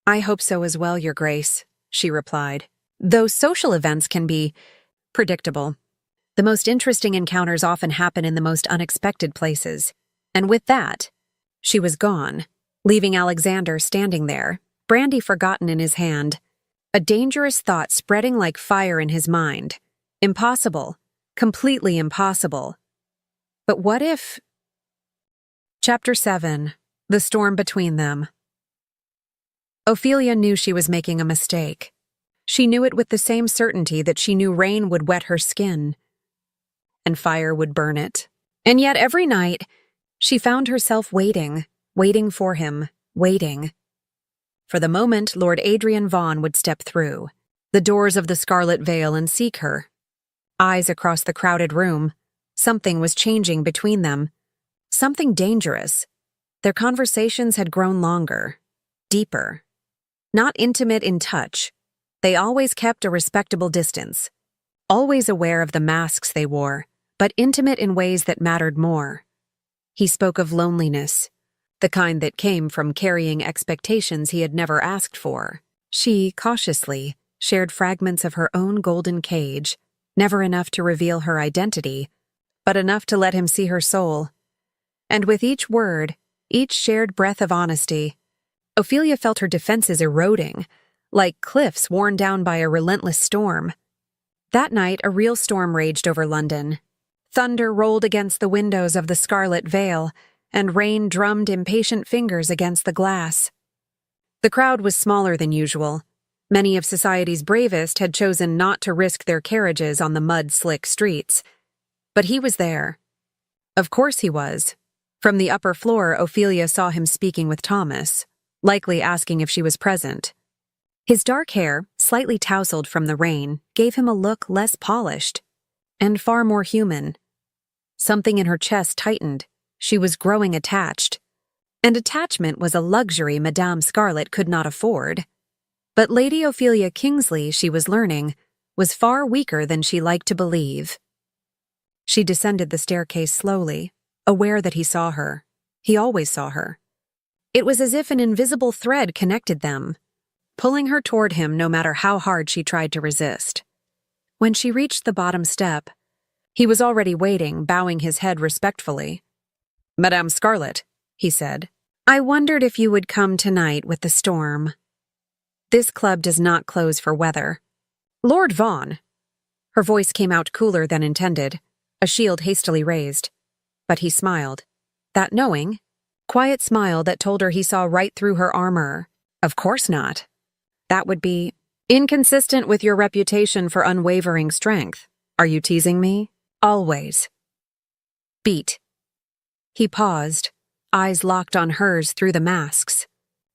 I hope so as well, Your Grace, she replied. Those social events can be predictable. The most interesting encounters often happen in the most unexpected places. And with that, she was gone, leaving Alexander standing there, brandy forgotten in his hand. A dangerous thought spreading like fire in his mind. Impossible. Completely impossible. But what if... Chapter 7. The Storm Between Them. Ophelia knew she was making a mistake. She knew it with the same certainty that she knew rain would wet her skin, and fire would burn it. And yet every night, she found herself waiting for him, waiting. For the moment Lord Adrian Vaughan would step through the doors of the Scarlet Veil and seek her. Eyes across the crowded room. Something was changing between them. Something dangerous. Their conversations had grown longer, deeper. Not intimate in touch. They always kept a respectable distance. Always aware of the masks they wore, but intimate in ways that mattered more. He spoke of loneliness, the kind that came from carrying expectations he had never asked for. She, cautiously, shared fragments of her own golden cage, never enough to reveal her identity, but enough to let him see her soul. And with each word, each shared breath of honesty, Ophelia felt her defenses eroding, like cliffs worn down by a relentless storm. That night, a real storm raged over London. Thunder rolled against the windows of the Scarlet Veil, and rain drummed impatient fingers against the glass. The crowd was smaller than usual. Many of society's bravest had chosen not to risk their carriages on the mud-slick streets. But he was there. Of course he was. From the upper floor, Ophelia saw him speaking with Thomas, likely asking if she was present. His dark hair, slightly tousled from the rain, gave him a look less polished and far more human. Something in her chest tightened. She was growing attached. And attachment was a luxury Madame Scarlet could not afford. But Lady Ophelia Kingsley, she was learning, was far weaker than she liked to believe. She descended the staircase slowly, aware that he saw her. He always saw her. It was as if an invisible thread connected them, pulling her toward him no matter how hard she tried to resist. When she reached the bottom step, he was already waiting, bowing his head respectfully. "Madame Scarlet," he said, "I wondered if you would come tonight with the storm. This club does not close for weather." "Lord Vaughan!" Her voice came out cooler than intended, a shield hastily raised. But he smiled. That knowing, quiet smile that told her he saw right through her armor. "Of course not. That would be inconsistent with your reputation for unwavering strength. Are you teasing me?" "Always." "Beat." He paused, eyes locked on hers through the masks.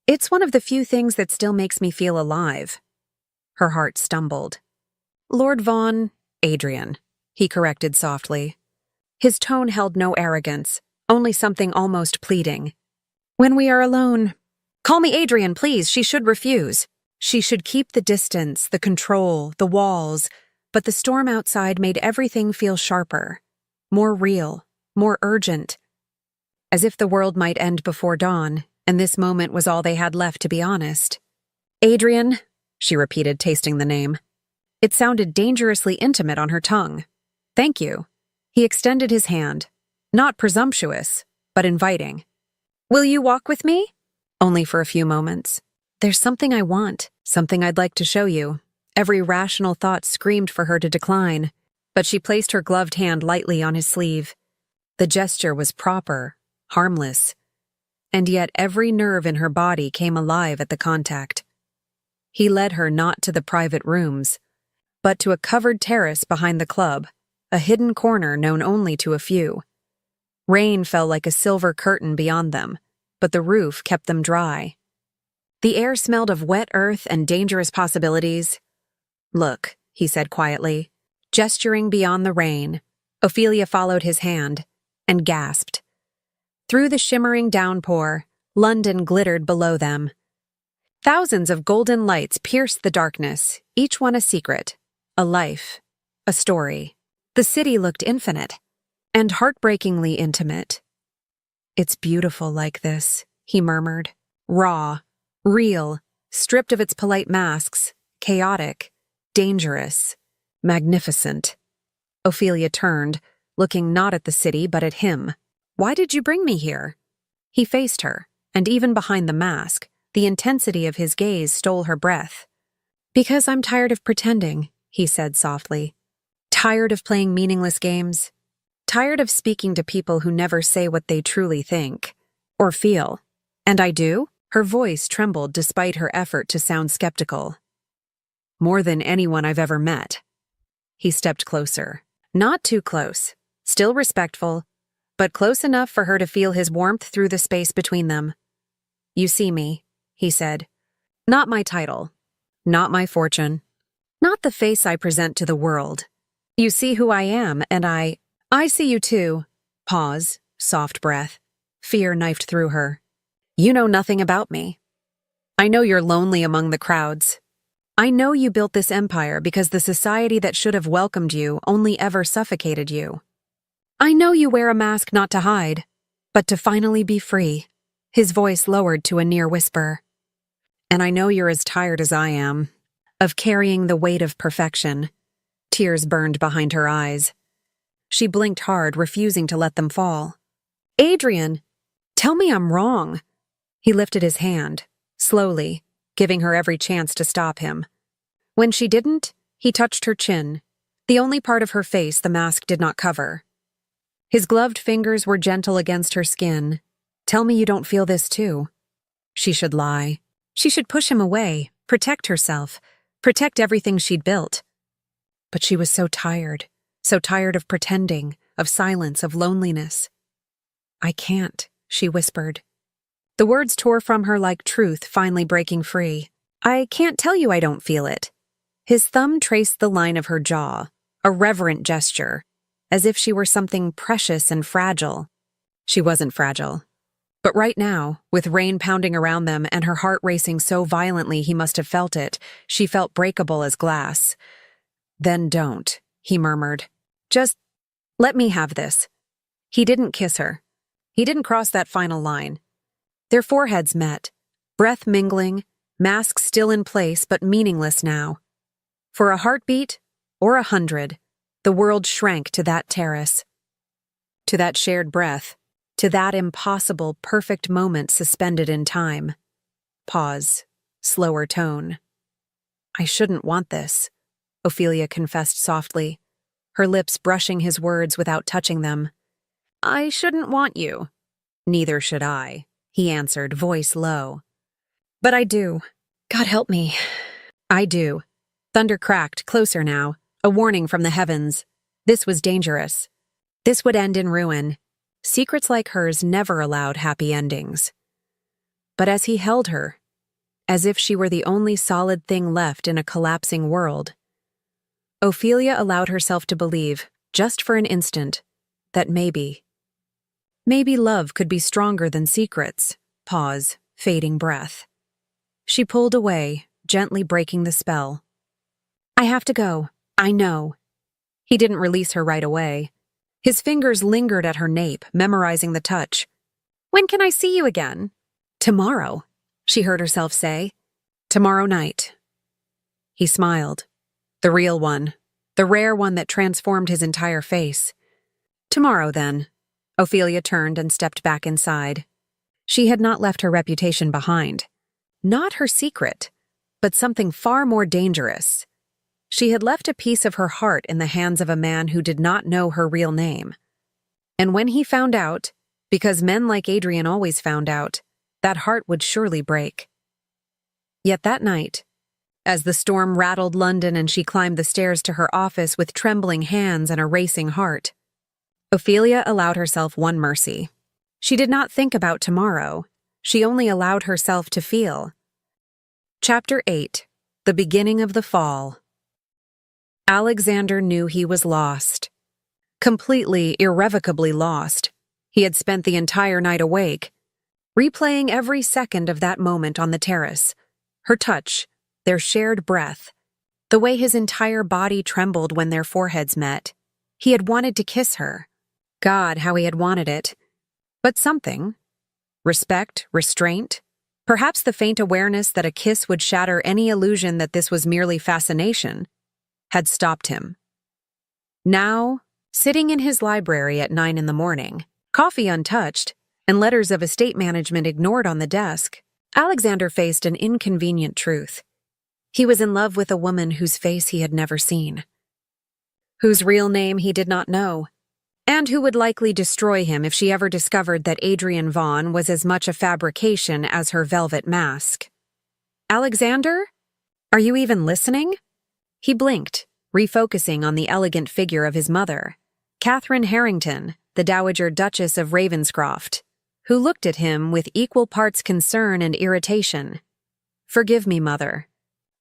"It's one of the few things that still makes me feel alive." Her heart stumbled. "Lord Vaughan, Adrian," he corrected softly. His tone held no arrogance, only something almost pleading. "When we are alone, call me Adrian, please. She should refuse. She should keep the distance, the control, the walls, but the storm outside made everything feel sharper, more real, more urgent. As if the world might end before dawn, and this moment was all they had left to be honest. "Adrian," she repeated, tasting the name. It sounded dangerously intimate on her tongue. "Thank you." He extended his hand, not presumptuous, but inviting. "Will you walk with me?" "Only for a few moments. There's something I want, something I'd like to show you." Every rational thought screamed for her to decline, but she placed her gloved hand lightly on his sleeve. The gesture was proper, harmless, and yet every nerve in her body came alive at the contact. He led her not to the private rooms, but to a covered terrace behind the club, a hidden corner known only to a few. Rain fell like a silver curtain beyond them, but the roof kept them dry. The air smelled of wet earth and dangerous possibilities. "Look," he said quietly, gesturing beyond the rain. Ophelia followed his hand and gasped. Through the shimmering downpour, London glittered below them. Thousands of golden lights pierced the darkness, each one a secret, a life, a story. The city looked infinite, and heartbreakingly intimate. "It's beautiful like this," he murmured. "Raw, real, stripped of its polite masks, chaotic, dangerous, magnificent." Ophelia turned, looking not at the city but at him. "Why did you bring me here?" He faced her, and even behind the mask, the intensity of his gaze stole her breath. "Because I'm tired of pretending," he said softly. "Tired of playing meaningless games. Tired of speaking to people who never say what they truly think or feel. And I do?" Her voice trembled despite her effort to sound skeptical. "More than anyone I've ever met." He stepped closer. Not too close, still respectful, but close enough for her to feel his warmth through the space between them. "You see me," he said. "Not my title, not my fortune, not the face I present to the world. You see who I am, and I see you too." Pause, soft breath. Fear knifed through her. "You know nothing about me. I know you're lonely among the crowds. I know you built this empire because the society that should have welcomed you only ever suffocated you. I know you wear a mask not to hide, but to finally be free." His voice lowered to a near whisper. "And I know you're as tired as I am, of carrying the weight of perfection." Tears burned behind her eyes. She blinked hard, refusing to let them fall. "Adrian, tell me I'm wrong." He lifted his hand, slowly, giving her every chance to stop him. When she didn't, he touched her chin, the only part of her face the mask did not cover. His gloved fingers were gentle against her skin. "Tell me you don't feel this too." She should lie. She should push him away, protect herself, protect everything she'd built. But she was so tired of pretending, of silence, of loneliness. "I can't," she whispered. The words tore from her like truth finally breaking free. "I can't tell you I don't feel it." His thumb traced the line of her jaw, a reverent gesture, as if she were something precious and fragile. She wasn't fragile. But right now, with rain pounding around them and her heart racing so violently he must have felt it, she felt breakable as glass. "Then don't," he murmured. "Just let me have this." He didn't kiss her. He didn't cross that final line. Their foreheads met, breath mingling, masks still in place but meaningless now. For a heartbeat, or 100, the world shrank to that terrace. To that shared breath, to that impossible, perfect moment suspended in time. Pause, slower tone. "I shouldn't want this," Ophelia confessed softly, her lips brushing his words without touching them. "I shouldn't want you." "Neither should I," he answered, voice low. "But I do. God help me. I do." Thunder cracked, closer now, a warning from the heavens. This was dangerous. This would end in ruin. Secrets like hers never allowed happy endings. But as he held her, as if she were the only solid thing left in a collapsing world, Ophelia allowed herself to believe, just for an instant, that maybe love could be stronger than secrets. Pause, fading breath. She pulled away, gently breaking the spell. "I have to go. I know." He didn't release her right away. His fingers lingered at her nape, memorizing the touch. "When can I see you again?" "Tomorrow," she heard herself say. "Tomorrow night." He smiled. The real one. The rare one that transformed his entire face. "Tomorrow, then." Ophelia turned and stepped back inside. She had not left her reputation behind. Not her secret, but something far more dangerous. She had left a piece of her heart in the hands of a man who did not know her real name. And when he found out, because men like Adrian always found out, that heart would surely break. Yet that night, as the storm rattled London and she climbed the stairs to her office with trembling hands and a racing heart, Ophelia allowed herself one mercy. She did not think about tomorrow. She only allowed herself to feel. Chapter 8. The Beginning of the Fall. Alexander knew he was lost. Completely, irrevocably lost. He had spent the entire night awake, replaying every second of that moment on the terrace. Her touch, their shared breath, the way his entire body trembled when their foreheads met. He had wanted to kiss her. God, how he had wanted it. But something, respect, restraint, perhaps the faint awareness that a kiss would shatter any illusion that this was merely fascination, had stopped him. Now, sitting in his library at 9 a.m, coffee untouched, and letters of estate management ignored on the desk, Alexander faced an inconvenient truth. He was in love with a woman whose face he had never seen, whose real name he did not know, and who would likely destroy him if she ever discovered that Adrian Vaughn was as much a fabrication as her velvet mask. "Alexander? Are you even listening?" He blinked, refocusing on the elegant figure of his mother, Catherine Harrington, the Dowager Duchess of Ravenscroft, who looked at him with equal parts concern and irritation. "Forgive me, Mother.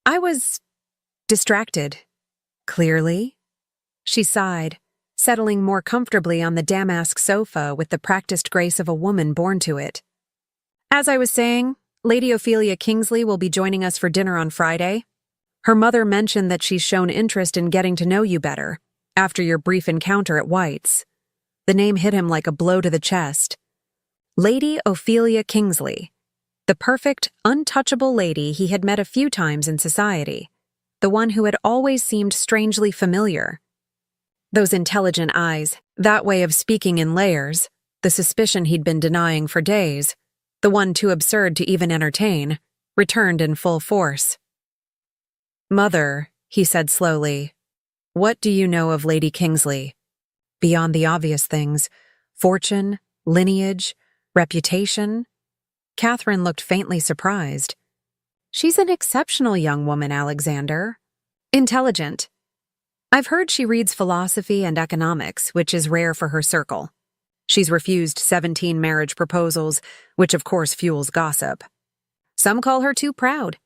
I was distracted." "Clearly?" She sighed, settling more comfortably on the damask sofa with the practiced grace of a woman born to it. "As I was saying, Lady Ophelia Kingsley will be joining us for dinner on Friday. Her mother mentioned that she's shown interest in getting to know you better, after your brief encounter at White's." The name hit him like a blow to the chest. Lady Ophelia Kingsley. The perfect, untouchable lady he had met a few times in society. The one who had always seemed strangely familiar. Those intelligent eyes, that way of speaking in layers, the suspicion he'd been denying for days, the one too absurd to even entertain, returned in full force. "Mother," he said slowly, "what do you know of Lady Kingsley? Beyond the obvious things, fortune, lineage, reputation?" Catherine looked faintly surprised. She's an exceptional young woman, Alexander. Intelligent. I've heard she reads philosophy and economics, which is rare for her circle. She's refused 17 marriage proposals, which of course fuels gossip. Some call her too proud.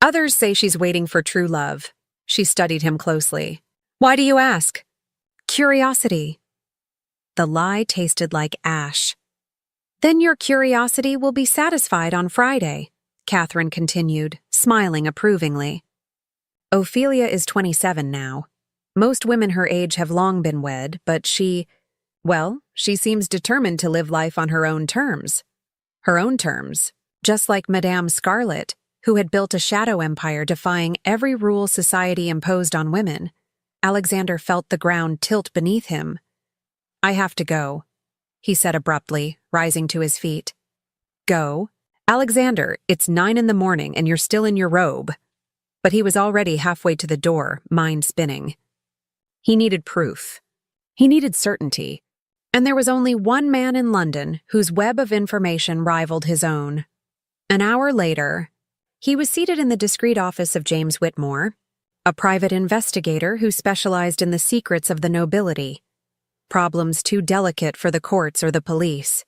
Others say she's waiting for true love. She studied him closely. Why do you ask? Curiosity. The lie tasted like ash. Then your curiosity will be satisfied on Friday, Catherine continued, smiling approvingly. Ophelia is 27 now. Most women her age have long been wed, but she seems determined to live life on her own terms. Her own terms, just like Madame Scarlet, who had built a shadow empire defying every rule society imposed on women. Alexander felt the ground tilt beneath him. I have to go, he said abruptly, rising to his feet. Go? Alexander, it's 9 a.m. and you're still in your robe. But he was already halfway to the door, mind spinning. He needed proof. He needed certainty. And there was only one man in London whose web of information rivaled his own. An hour later, he was seated in the discreet office of James Whitmore, a private investigator who specialized in the secrets of the nobility, problems too delicate for the courts or the police.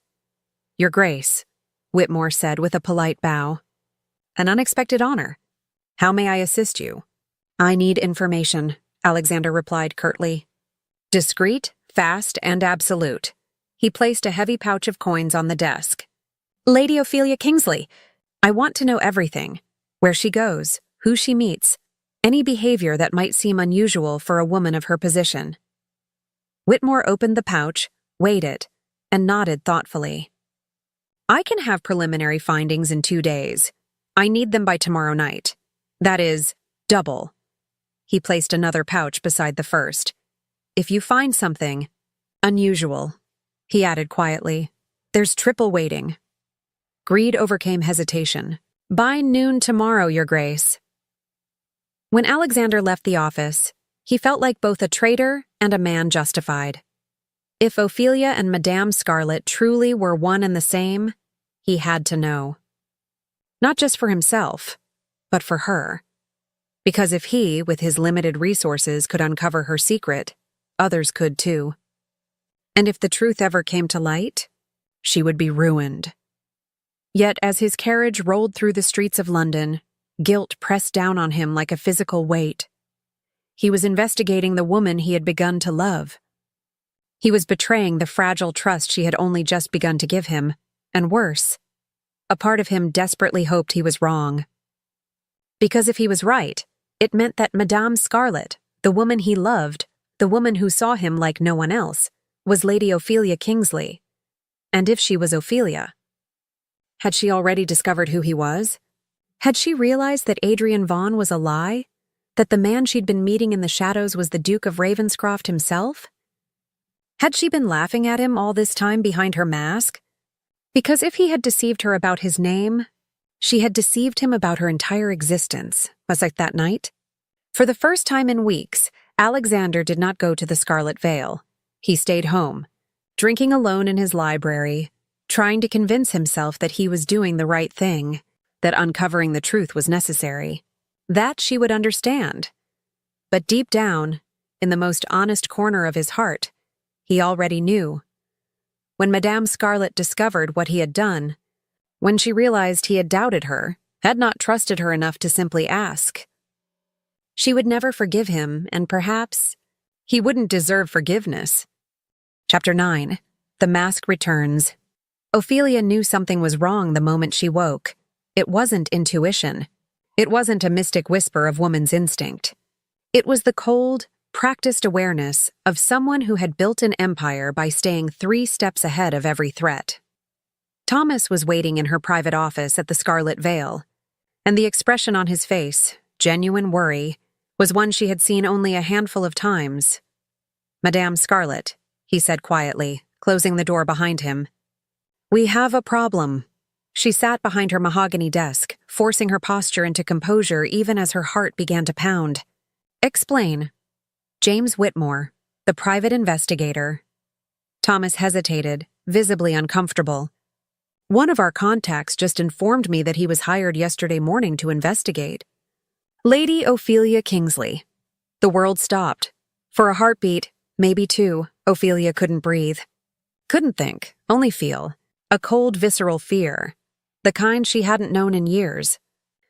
Your Grace, Whitmore said with a polite bow. An unexpected honor. How may I assist you? I need information, Alexander replied curtly. Discreet, fast, and absolute. He placed a heavy pouch of coins on the desk. Lady Ophelia Kingsley, I want to know everything. Where she goes, who she meets, any behavior that might seem unusual for a woman of her position. Whitmore opened the pouch, weighed it, and nodded thoughtfully. I can have preliminary findings in 2 days. I need them by tomorrow night. That is, double. He placed another pouch beside the first. If you find something unusual, he added quietly, there's triple waiting. Greed overcame hesitation. By noon tomorrow, Your Grace. When Alexander left the office, he felt like both a traitor and a man justified. If Ophelia and Madame Scarlet truly were one and the same, he had to know. Not just for himself, but for her. Because if he, with his limited resources, could uncover her secret, others could too. And if the truth ever came to light, she would be ruined. Yet as his carriage rolled through the streets of London, guilt pressed down on him like a physical weight. He was investigating the woman he had begun to love. He was betraying the fragile trust she had only just begun to give him, and worse, a part of him desperately hoped he was wrong. Because if he was right, it meant that Madame Scarlet, the woman he loved, the woman who saw him like no one else, was Lady Ophelia Kingsley. And if she was Ophelia, had she already discovered who he was? Had she realized that Adrian Vaughan was a lie? That the man she'd been meeting in the shadows was the Duke of Ravenscroft himself? Had she been laughing at him all this time behind her mask? Because if he had deceived her about his name, she had deceived him about her entire existence, was it that night? For the first time in weeks, Alexander did not go to the Scarlet Vale. He stayed home, drinking alone in his library, trying to convince himself that he was doing the right thing, that uncovering the truth was necessary. That she would understand. But deep down, in the most honest corner of his heart, he already knew. When Madame Scarlet discovered what he had done, when she realized he had doubted her, had not trusted her enough to simply ask, she would never forgive him, and perhaps he wouldn't deserve forgiveness. Chapter 9. The Mask Returns. Ophelia knew something was wrong the moment she woke. It wasn't intuition. It wasn't a mystic whisper of woman's instinct. It was the cold, practiced awareness of someone who had built an empire by staying 3 steps ahead of every threat. Thomas was waiting in her private office at the Scarlet Vale, and the expression on his face, genuine worry, was one she had seen only a handful of times. Madame Scarlet, he said quietly, closing the door behind him. We have a problem. She sat behind her mahogany desk, forcing her posture into composure even as her heart began to pound. Explain. James Whitmore, the private investigator. Thomas hesitated, visibly uncomfortable. One of our contacts just informed me that he was hired yesterday morning to investigate. Lady Ophelia Kingsley. The world stopped. For a heartbeat, maybe two, Ophelia couldn't breathe. Couldn't think, only feel. A cold, visceral fear. The kind she hadn't known in years.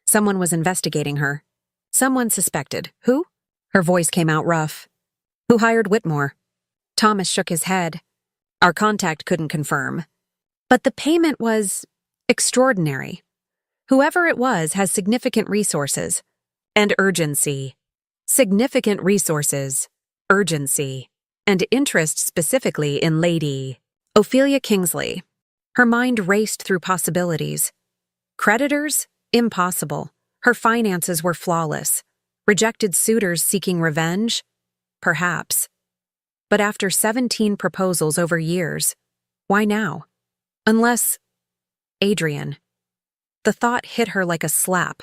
Someone was investigating her. Someone suspected. Who? Her voice came out rough. Who hired Whitmore? Thomas shook his head. Our contact couldn't confirm. But the payment was extraordinary. Whoever it was has significant resources. And urgency. Significant resources. Urgency. And interest specifically in Lady Ophelia Kingsley. Her mind raced through possibilities. Creditors? Impossible. Her finances were flawless. Rejected suitors seeking revenge? Perhaps. But after 17 proposals over years, why now? Unless… Adrian. The thought hit her like a slap.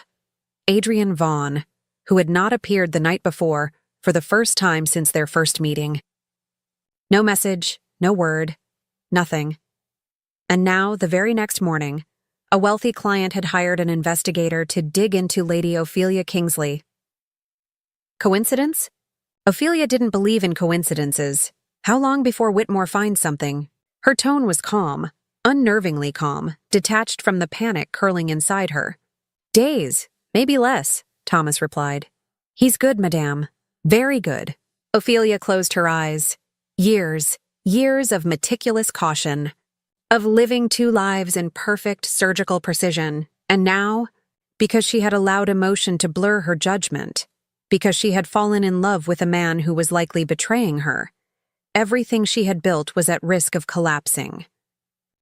Adrian Vaughn, who had not appeared the night before for the first time since their first meeting. No message, no word, nothing. And now, the very next morning, a wealthy client had hired an investigator to dig into Lady Ophelia Kingsley. Coincidence? Ophelia didn't believe in coincidences. How long before Whitmore finds something? Her tone was calm, unnervingly calm, detached from the panic curling inside her. Days, maybe less, Thomas replied. He's good, madame. Very good. Ophelia closed her eyes. Years of meticulous caution. Of living two lives in perfect surgical precision. And now, because she had allowed emotion to blur her judgment, because she had fallen in love with a man who was likely betraying her, everything she had built was at risk of collapsing.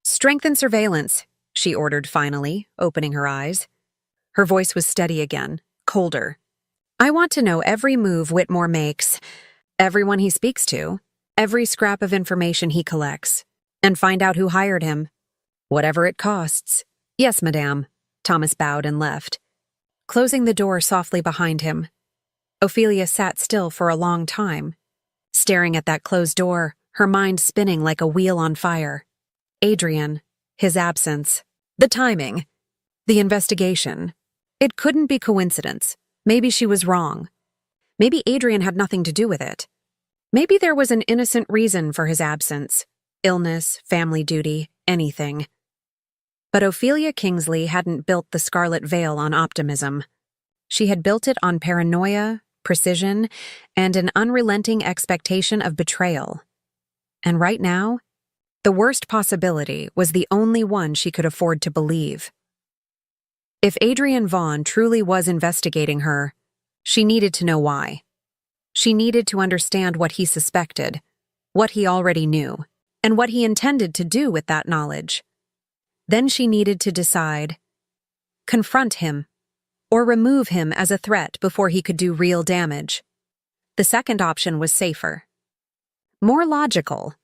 Strengthen surveillance, she ordered finally, opening her eyes. Her voice was steady again, colder. I want to know every move Whitmore makes, everyone he speaks to, every scrap of information he collects, and find out who hired him. Whatever it costs. Yes, madame. Thomas bowed and left. Closing the door softly behind him, Ophelia sat still for a long time, staring at that closed door, her mind spinning like a wheel on fire. Adrian, his absence, the timing, the investigation. It couldn't be coincidence. Maybe she was wrong. Maybe Adrian had nothing to do with it. Maybe there was an innocent reason for his absence. Illness, family duty, anything. But Ophelia Kingsley hadn't built the scarlet veil on optimism. She had built it on paranoia, precision, and an unrelenting expectation of betrayal. And right now, the worst possibility was the only one she could afford to believe. If Adrian Vaughn truly was investigating her, she needed to know why. She needed to understand what he suspected, what he already knew, and what he intended to do with that knowledge. Then she needed to decide, confront him, or remove him as a threat before he could do real damage. The second option was safer. More logical.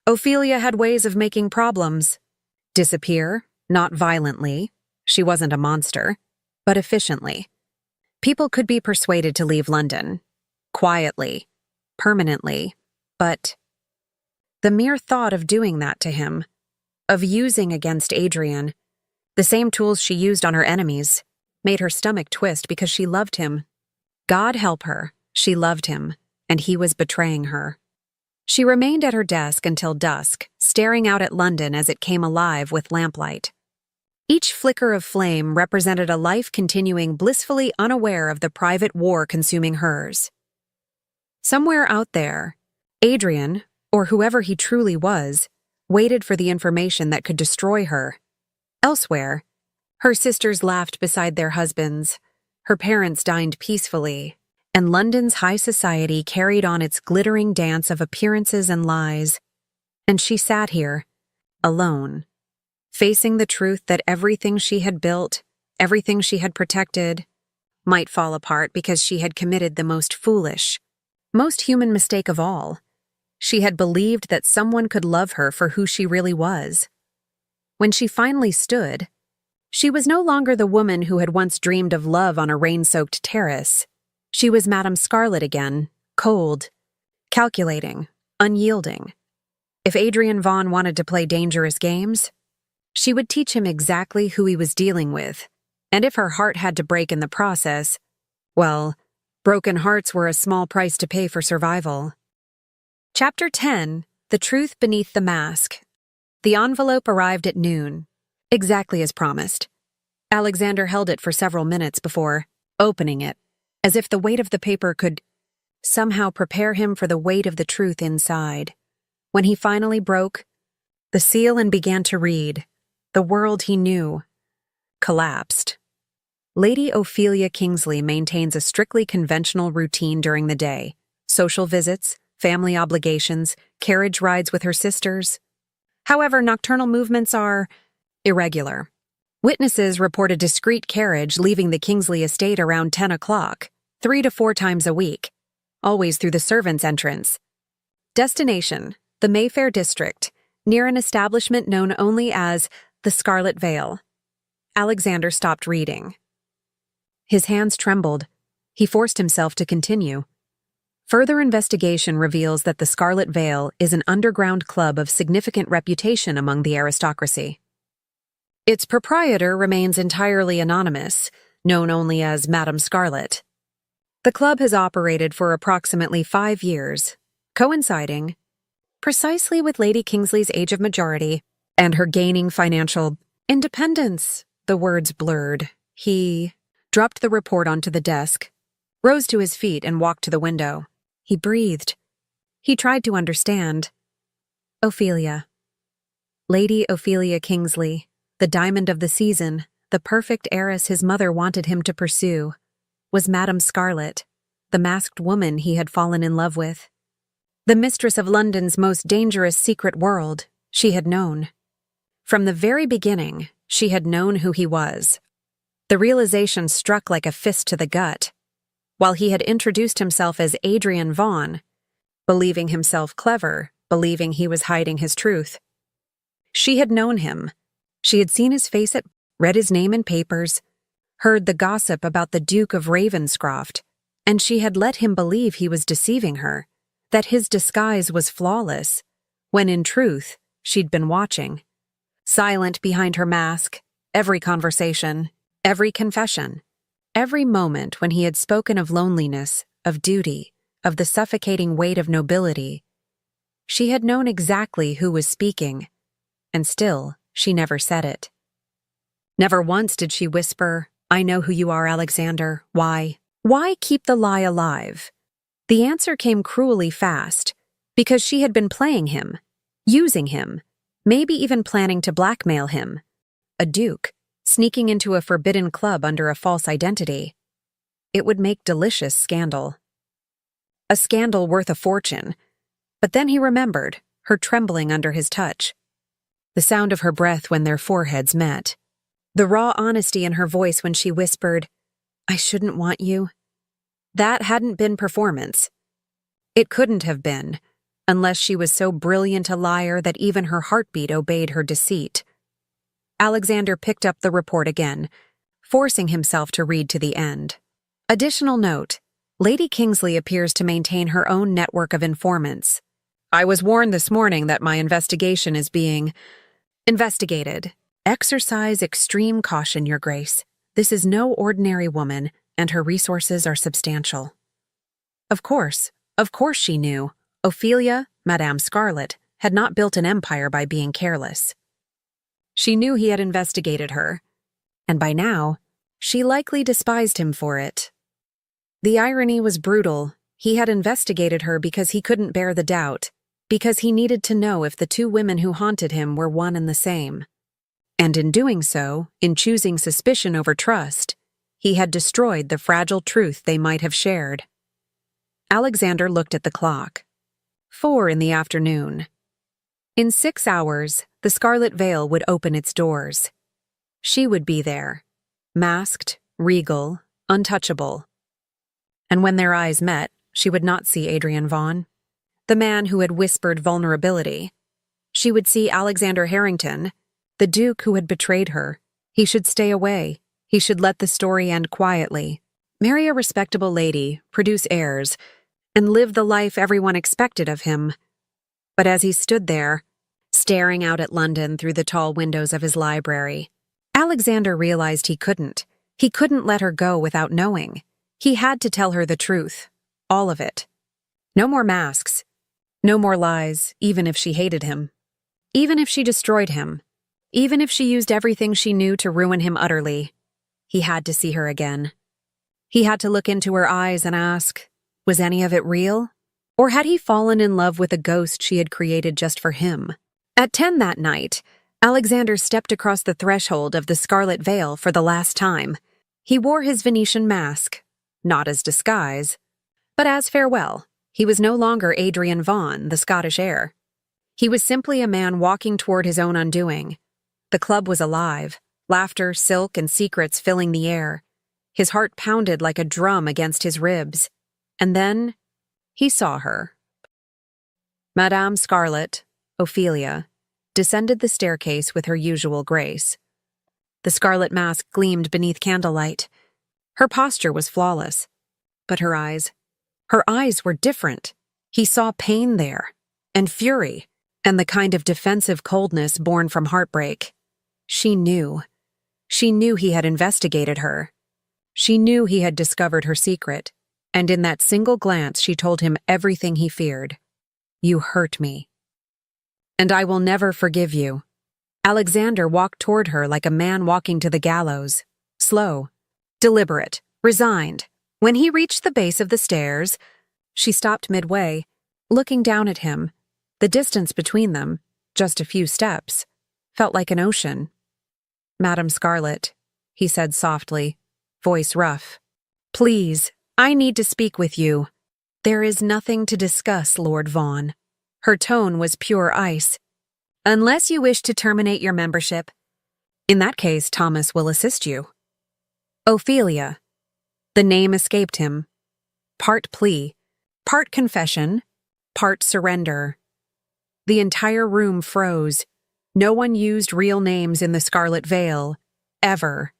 Ophelia had ways of making problems. Disappear, not violently. She wasn't a monster, but efficiently. People could be persuaded to leave London. Quietly. Permanently. But the mere thought of doing that to him, of using against Adrian, the same tools she used on her enemies, made her stomach twist because she loved him. God help her, she loved him, and he was betraying her. She remained at her desk until dusk, staring out at London as it came alive with lamplight. Each flicker of flame represented a life continuing blissfully unaware of the private war consuming hers. Somewhere out there, Adrian, or whoever he truly was, waited for the information that could destroy her. Elsewhere, her sisters laughed beside their husbands, her parents dined peacefully, and London's high society carried on its glittering dance of appearances and lies. And she sat here, alone, facing the truth that everything she had built, everything she had protected, might fall apart because she had committed the most foolish, most human mistake of all. She had believed that someone could love her for who she really was. When she finally stood, she was no longer the woman who had once dreamed of love on a rain-soaked terrace. She was Madame Scarlet again, cold, calculating, unyielding. If Adrian Vaughn wanted to play dangerous games, She would teach him exactly who he was dealing with, and if her heart had to break in the process, well, broken hearts were a small price to pay for survival. Chapter 10: The Truth Beneath the Mask. The envelope arrived at noon, exactly as promised. Alexander held it for several minutes before opening it, as if the weight of the paper could somehow prepare him for the weight of the truth inside. When he finally broke the seal and began to read, the world he knew collapsed. Lady Ophelia Kingsley maintains a strictly conventional routine during the day: social visits, family obligations, carriage rides with her sisters. However, nocturnal movements are irregular. Witnesses report a discreet carriage leaving the Kingsley estate around 10 o'clock, 3 to 4 times a week, always through the servants' entrance. Destination: the Mayfair district, near an establishment known only as the Scarlet Veil. Alexander stopped reading. His hands trembled. He forced himself to continue. Further investigation reveals that the Scarlet Veil is an underground club of significant reputation among the aristocracy. Its proprietor remains entirely anonymous, known only as Madame Scarlet. The club has operated for approximately 5 years, coinciding precisely with Lady Kingsley's age of majority and her gaining financial independence. The words blurred. He dropped the report onto the desk, rose to his feet, and walked to the window. He breathed. He tried to understand. Ophelia. Lady Ophelia Kingsley, the diamond of the season, the perfect heiress his mother wanted him to pursue, was Madame Scarlet, the masked woman he had fallen in love with. The mistress of London's most dangerous secret world, she had known. From the very beginning, she had known who he was. The realization struck like a fist to the gut. While he had introduced himself as Adrian Vaughan, believing himself clever, believing he was hiding his truth, she had known him. She had seen his face, read his name in papers, heard the gossip about the Duke of Ravenscroft, and she had let him believe he was deceiving her, that his disguise was flawless, when in truth, she'd been watching. Silent behind her mask, every conversation, every confession, every moment when he had spoken of loneliness, of duty, of the suffocating weight of nobility, she had known exactly who was speaking, and still she never said it. Never once did she whisper, "I know who you are, Alexander. Why? Why keep the lie alive?" The answer came cruelly fast, because she had been playing him, using him, maybe even planning to blackmail him. A duke, sneaking into a forbidden club under a false identity. It would make delicious scandal. A scandal worth a fortune. But then he remembered, her trembling under his touch. The sound of her breath when their foreheads met. The raw honesty in her voice when she whispered, "I shouldn't want you." That hadn't been performance. It couldn't have been, unless she was so brilliant a liar that even her heartbeat obeyed her deceit. Alexander picked up the report again, forcing himself to read to the end. Additional note: Lady Kingsley appears to maintain her own network of informants. "I was warned this morning that my investigation is being investigated. Exercise extreme caution, Your Grace. This is no ordinary woman, and her resources are substantial." Of course she knew. Ophelia, Madame Scarlet, had not built an empire by being careless. She knew he had investigated her, and by now, she likely despised him for it. The irony was brutal. He had investigated her because he couldn't bear the doubt, because he needed to know if the two women who haunted him were one and the same. And in doing so, in choosing suspicion over trust, he had destroyed the fragile truth they might have shared. Alexander looked at the clock. 4 in the afternoon. In 6 hours, the Scarlet Veil would open its doors. She would be there, masked, regal, untouchable. And when their eyes met, she would not see Adrian Vaughan, the man who had whispered vulnerability. She would see Alexander Harrington, the Duke who had betrayed her. He should stay away. He should let the story end quietly. Marry a respectable lady, produce heirs, and live the life everyone expected of him. But as he stood there, staring out at London through the tall windows of his library. Alexander realized he couldn't. He couldn't let her go without knowing. He had to tell her the truth. All of it. No more masks. No more lies, even if she hated him. Even if she destroyed him. Even if she used everything she knew to ruin him utterly. He had to see her again. He had to look into her eyes and ask, was any of it real? Or had he fallen in love with a ghost she had created just for him? At 10 that night, Alexander stepped across the threshold of the Scarlet Veil for the last time. He wore his Venetian mask, not as disguise, but as farewell. He was no longer Adrian Vaughan, the Scottish heir. He was simply a man walking toward his own undoing. The club was alive, laughter, silk, and secrets filling the air. His heart pounded like a drum against his ribs. And then he saw her. Madame Scarlet, Ophelia, descended the staircase with her usual grace. The scarlet mask gleamed beneath candlelight. Her posture was flawless. But her eyes were different. He saw pain there, and fury, and the kind of defensive coldness born from heartbreak. She knew. She knew he had investigated her. She knew he had discovered her secret, and in that single glance she told him everything he feared. You hurt me. And I will never forgive you. Alexander walked toward her like a man walking to the gallows, slow, deliberate, resigned. When he reached the base of the stairs, she stopped midway, looking down at him. The distance between them, just a few steps, felt like an ocean. Madame Scarlet, he said softly, voice rough. Please, I need to speak with you. There is nothing to discuss, Lord Vaughan. Her tone was pure ice. Unless you wish to terminate your membership. In that case, Thomas will assist you. Ophelia. The name escaped him. Part plea, part confession, part surrender. The entire room froze. No one used real names in the Scarlet Veil, ever.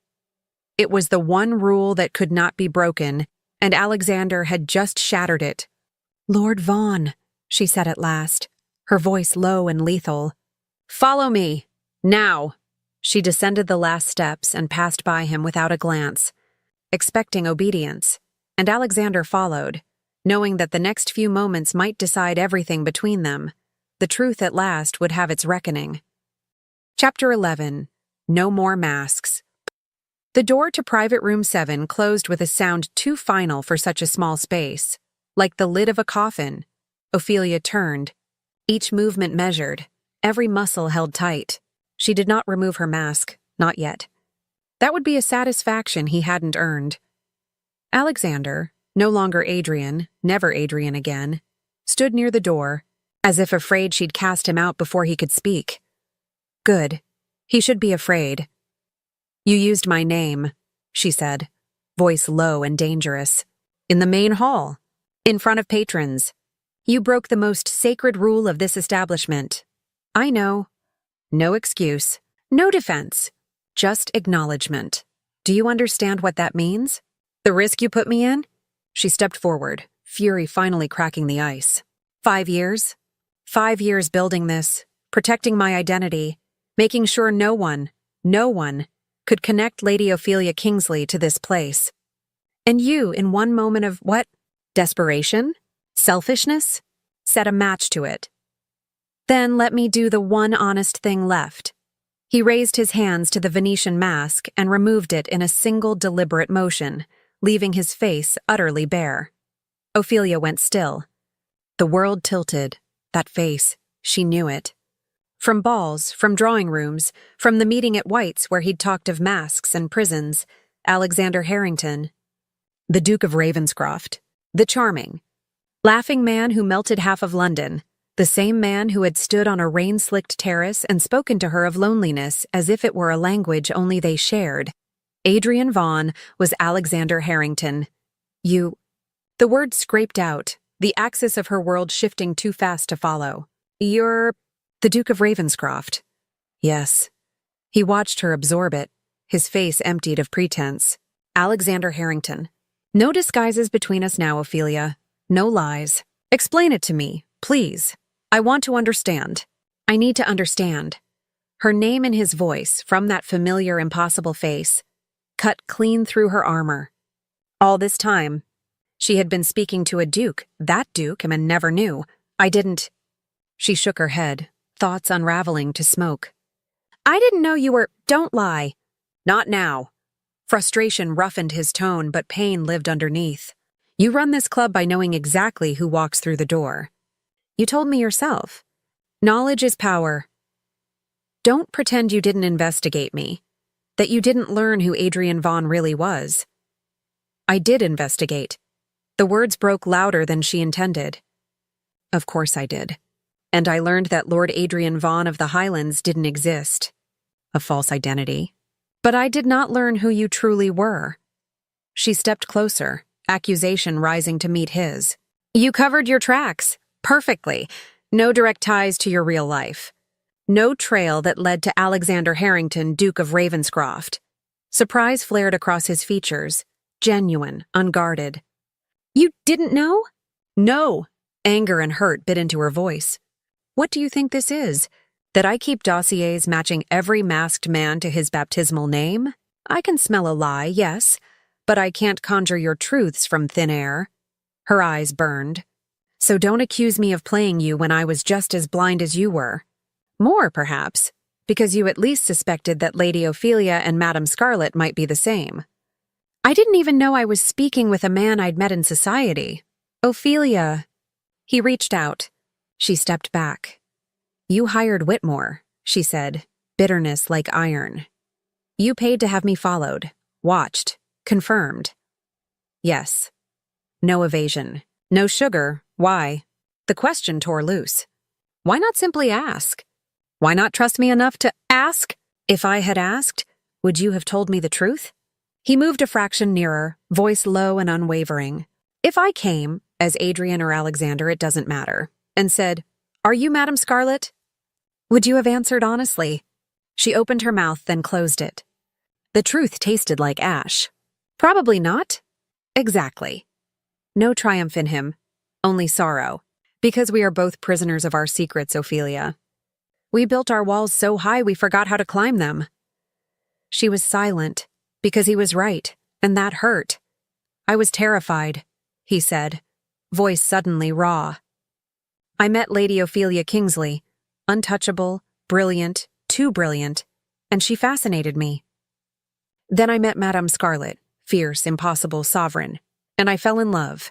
It was the one rule that could not be broken, and Alexander had just shattered it. Lord Vaughan, she said at last, her voice low and lethal. Follow me, now. She descended the last steps and passed by him without a glance, expecting obedience, and Alexander followed, knowing that the next few moments might decide everything between them. The truth at last would have its reckoning. Chapter 11. No More Masks. The door to Private Room 7 closed with a sound too final for such a small space, like the lid of a coffin. Ophelia turned, each movement measured, every muscle held tight. She did not remove her mask, not yet. That would be a satisfaction he hadn't earned. Alexander, no longer Adrian, never Adrian again, stood near the door, as if afraid she'd cast him out before he could speak. Good. He should be afraid. You used my name, she said, voice low and dangerous. In the main hall, in front of patrons. You broke the most sacred rule of this establishment. I know. No excuse. No defense. Just acknowledgement. Do you understand what that means? The risk you put me in? She stepped forward, fury finally cracking the ice. 5 years? 5 years building this, protecting my identity, making sure no one could connect Lady Ophelia Kingsley to this place. And you, in one moment of what? Desperation? Selfishness? Set a match to it. Then let me do the one honest thing left. He raised his hands to the Venetian mask and removed it in a single deliberate motion, leaving his face utterly bare. Ophelia went still. The world tilted. That face, she knew it. From balls, from drawing rooms, from the meeting at White's where he'd talked of masks and prisons, Alexander Harrington, the Duke of Ravenscroft, the charming, laughing man who melted half of London, the same man who had stood on a rain-slicked terrace and spoken to her of loneliness as if it were a language only they shared. Adrian Vaughan was Alexander Harrington. You. The word scraped out, the axis of her world shifting too fast to follow. You're the Duke of Ravenscroft. Yes. He watched her absorb it, his face emptied of pretense. Alexander Harrington. No disguises between us now, Ophelia. No lies. Explain it to me, please. I want to understand. I need to understand. Her name in his voice, from that familiar, impossible face, cut clean through her armor. All this time, she had been speaking to a duke, that duke, and never knew. I didn't. She shook her head, thoughts unraveling to smoke. I didn't know you were. Don't lie. Not now. Frustration roughened his tone, but pain lived underneath. You run this club by knowing exactly who walks through the door. You told me yourself. Knowledge is power. Don't pretend you didn't investigate me, that you didn't learn who Adrian Vaughn really was. I did investigate. The words broke louder than she intended. Of course I did. And I learned that Lord Adrian Vaughn of the Highlands didn't exist. A false identity. But I did not learn who you truly were. She stepped closer, accusation rising to meet his. You covered your tracks. Perfectly. No direct ties to your real life. No trail that led to Alexander Harrington, Duke of Ravenscroft. Surprise flared across his features. Genuine, unguarded. You didn't know? No. Anger and hurt bit into her voice. What do you think this is? That I keep dossiers matching every masked man to his baptismal name? I can smell a lie, yes, but I can't conjure your truths from thin air. Her eyes burned. So don't accuse me of playing you when I was just as blind as you were. More, perhaps, because you at least suspected that Lady Ophelia and Madame Scarlet might be the same. I didn't even know I was speaking with a man I'd met in society. Ophelia. He reached out. She stepped back. You hired Whitmore, she said, bitterness like iron. You paid to have me followed, watched, confirmed. Yes. No evasion. No sugar. Why? The question tore loose. Why not simply ask? Why not trust me enough to ask? If I had asked, would you have told me the truth? He moved a fraction nearer, voice low and unwavering. If I came, as Adrian or Alexander, it doesn't matter, and said, Are you Madame Scarlet? Would you have answered honestly? She opened her mouth, then closed it. The truth tasted like ash. Probably not. Exactly. No triumph in him, only sorrow, because we are both prisoners of our secrets, Ophelia. We built our walls so high we forgot how to climb them. She was silent, because he was right, and that hurt. I was terrified, he said, voice suddenly raw. I met Lady Ophelia Kingsley, untouchable, brilliant, too brilliant, and she fascinated me. Then I met Madame Scarlet, fierce, impossible, sovereign, and I fell in love.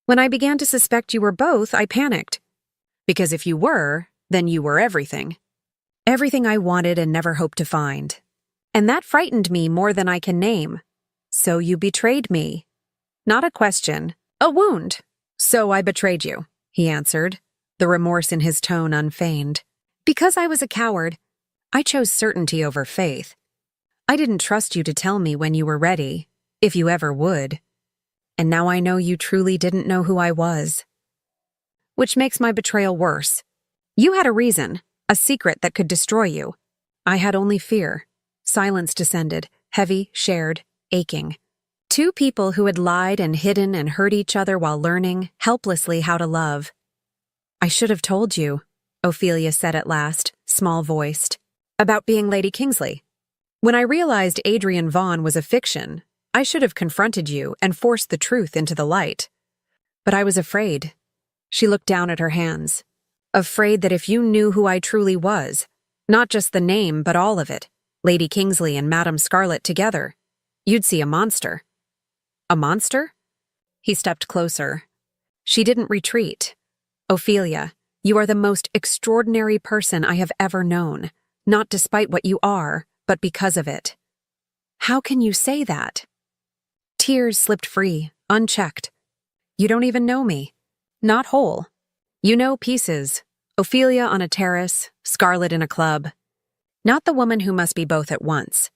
When I began to suspect you were both, I panicked. Because if you were, then you were everything. Everything I wanted and never hoped to find. And that frightened me more than I can name. So you betrayed me. Not a question, a wound. So I betrayed you, he answered, the remorse in his tone unfeigned. Because I was a coward, I chose certainty over faith. I didn't trust you to tell me when you were ready, if you ever would. And now I know you truly didn't know who I was. Which makes my betrayal worse. You had a reason, a secret that could destroy you. I had only fear. Silence descended, heavy, shared, aching. Two people who had lied and hidden and hurt each other while learning, helplessly, how to love. I should have told you, Ophelia said at last, small-voiced, about being Lady Kingsley. When I realized Adrian Vaughn was a fiction, I should have confronted you and forced the truth into the light. But I was afraid. She looked down at her hands. Afraid that if you knew who I truly was, not just the name but all of it, Lady Kingsley and Madame Scarlet together, you'd see a monster. A monster? He stepped closer. She didn't retreat. Ophelia, you are the most extraordinary person I have ever known, not despite what you are, but because of it. How can you say that? Tears slipped free, unchecked. You don't even know me. Not whole. You know pieces. Ophelia on a terrace, Scarlet in a club. Not the woman who must be both at once.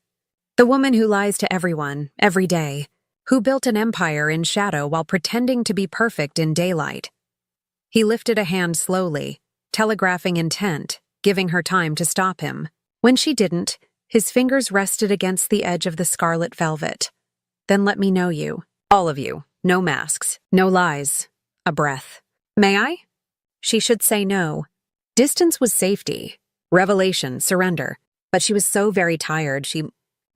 The woman who lies to everyone, every day, who built an empire in shadow while pretending to be perfect in daylight. He lifted a hand slowly, telegraphing intent, giving her time to stop him. When she didn't, his fingers rested against the edge of the scarlet velvet. Then let me know you. All of you. No masks. No lies. A breath. May I? She should say no. Distance was safety, revelation, surrender, but she was so very tired she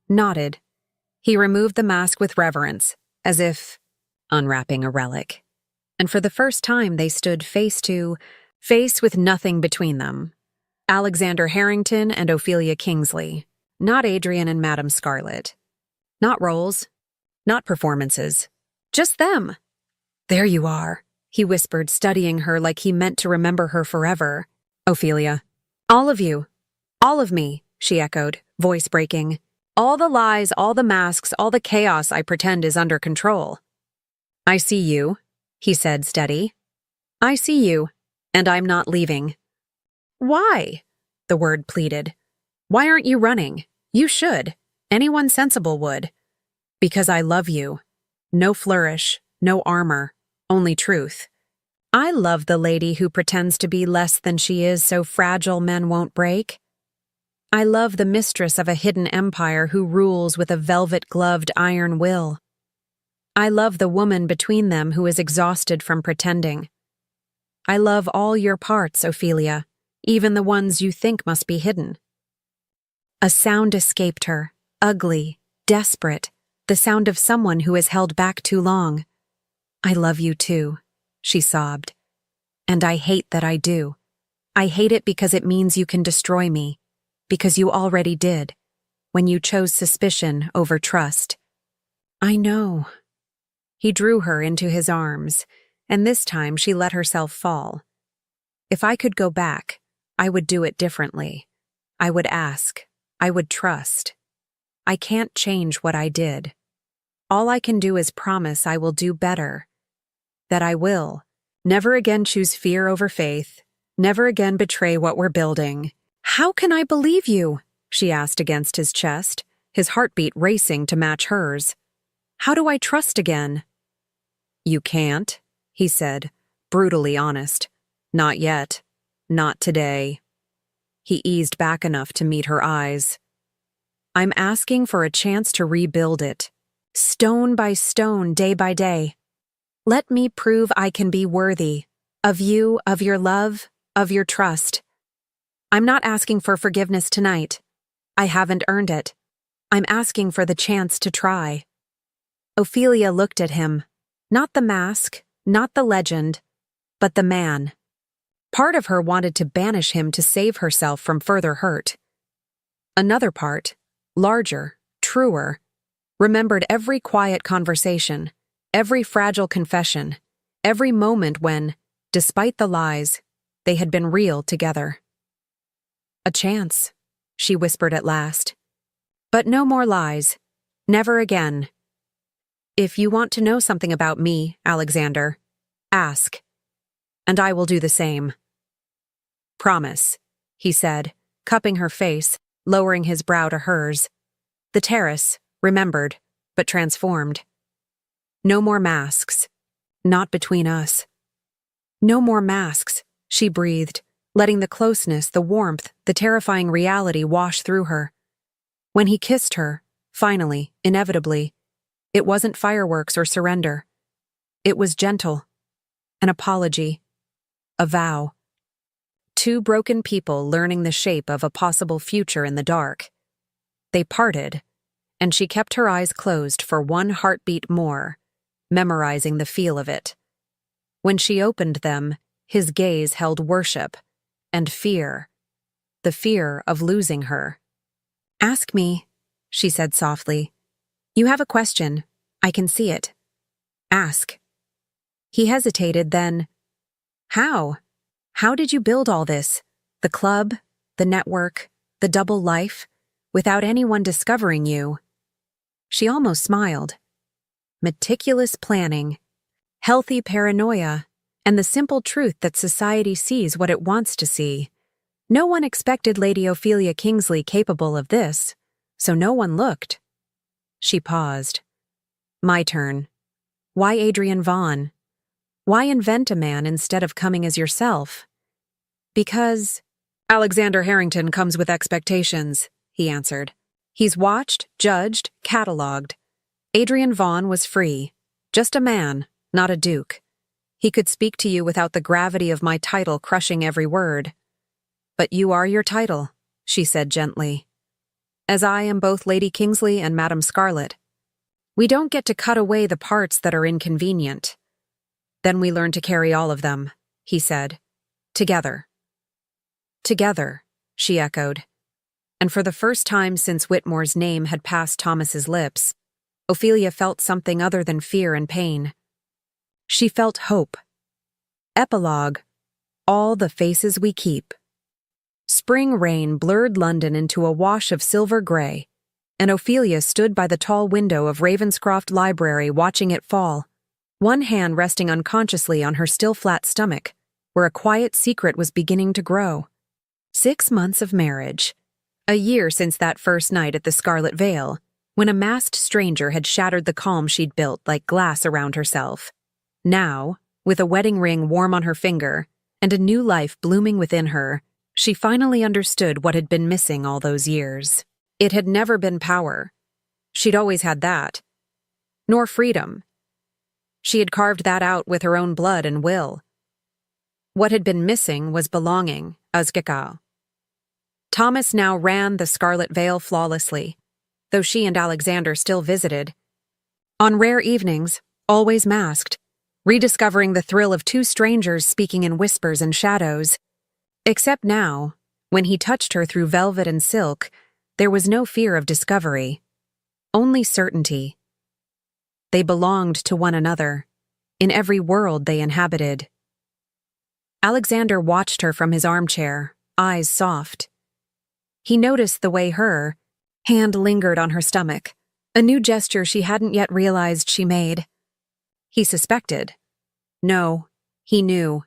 nodded. He removed the mask with reverence, as if unwrapping a relic. And for the first time they stood face to face with nothing between them. Alexander Harrington and Ophelia Kingsley, not Adrian and Madame Scarlet. Not roles, not performances, just them. There you are, he whispered, studying her like he meant to remember her forever. Ophelia. All of you. All of me, she echoed, voice breaking. All the lies, all the masks, all the chaos I pretend is under control. I see you, he said, steady. I see you, and I'm not leaving. Why? The word pleaded. Why aren't you running? You should. Anyone sensible would. Because I love you. No flourish, no armor, only truth. I love the lady who pretends to be less than she is so fragile men won't break. I love the mistress of a hidden empire who rules with a velvet-gloved iron will. I love the woman between them who is exhausted from pretending. I love all your parts, Ophelia, even the ones you think must be hidden. A sound escaped her, ugly, desperate, the sound of someone who is held back too long. I love you too, she sobbed. And I hate that I do. I hate it because it means you can destroy me, because you already did, when you chose suspicion over trust. I know. He drew her into his arms, and this time she let herself fall. If I could go back, I would do it differently. I would ask. I would trust. I can't change what I did. All I can do is promise I will do better. That I will. Never again choose fear over faith. Never again betray what we're building. How can I believe you? She asked against his chest, his heartbeat racing to match hers. How do I trust again? You can't, he said, brutally honest. Not yet. Not today. He eased back enough to meet her eyes. I'm asking for a chance to rebuild it. Stone by stone, day by day. Let me prove I can be worthy. Of you, of your love, of your trust. I'm not asking for forgiveness tonight. I haven't earned it. I'm asking for the chance to try. Ophelia looked at him. Not the mask, not the legend, but the man. Part of her wanted to banish him to save herself from further hurt. Another part, larger, truer, remembered every quiet conversation, every fragile confession, every moment when, despite the lies, they had been real together. A chance, she whispered at last. But no more lies. Never again. If you want to know something about me, Alexander, ask. And I will do the same. Promise, he said, cupping her face, lowering his brow to hers. The terrace, remembered, but transformed. No more masks. Not between us. No more masks, she breathed, letting the closeness, the warmth, the terrifying reality wash through her. When he kissed her, finally, inevitably, it wasn't fireworks or surrender. It was gentle. An apology. A vow. Two broken people learning the shape of a possible future in the dark. They parted, and she kept her eyes closed for one heartbeat more, memorizing the feel of it. When she opened them, his gaze held worship and fear, the fear of losing her. Ask me, she said softly. You have a question. I can see it. Ask. He hesitated, then, how? How did you build all this? The club, the network, the double life, without anyone discovering you? She almost smiled. Meticulous planning, healthy paranoia, and the simple truth that society sees what it wants to see. No one expected Lady Ophelia Kingsley capable of this, so no one looked. She paused. My turn. Why Adrian Vaughn? Why invent a man instead of coming as yourself? Because Alexander Harrington comes with expectations, he answered. He's watched, judged, catalogued. Adrian Vaughn was free, just a man, not a duke. He could speak to you without the gravity of my title crushing every word. "But you are your title," she said gently. "As I am both Lady Kingsley and Madame Scarlet. We don't get to cut away the parts that are inconvenient. Then we learn to carry all of them," he said. "Together." "Together," she echoed. And for the first time since Whitmore's name had passed Thomas's lips, Ophelia felt something other than fear and pain. She felt hope. Epilogue: All the Faces We Keep. Spring rain blurred London into a wash of silver gray, and Ophelia stood by the tall window of Ravenscroft Library watching it fall, one hand resting unconsciously on her still flat stomach, where a quiet secret was beginning to grow. 6 months of marriage. A year since that first night at the Scarlet Vale, when a masked stranger had shattered the calm she'd built like glass around herself. Now, with a wedding ring warm on her finger and a new life blooming within her, she finally understood what had been missing all those years. It had never been power. She'd always had that. Nor freedom. She had carved that out with her own blood and will. What had been missing was belonging, Azgekal. Thomas now ran the Scarlet Vale flawlessly, though she and Alexander still visited. On rare evenings, always masked, rediscovering the thrill of two strangers speaking in whispers and shadows. Except now, when he touched her through velvet and silk, there was no fear of discovery, only certainty. They belonged to one another, in every world they inhabited. Alexander watched her from his armchair, eyes soft. He noticed the way her hand lingered on her stomach, a new gesture she hadn't yet realized she made. He suspected. No, he knew.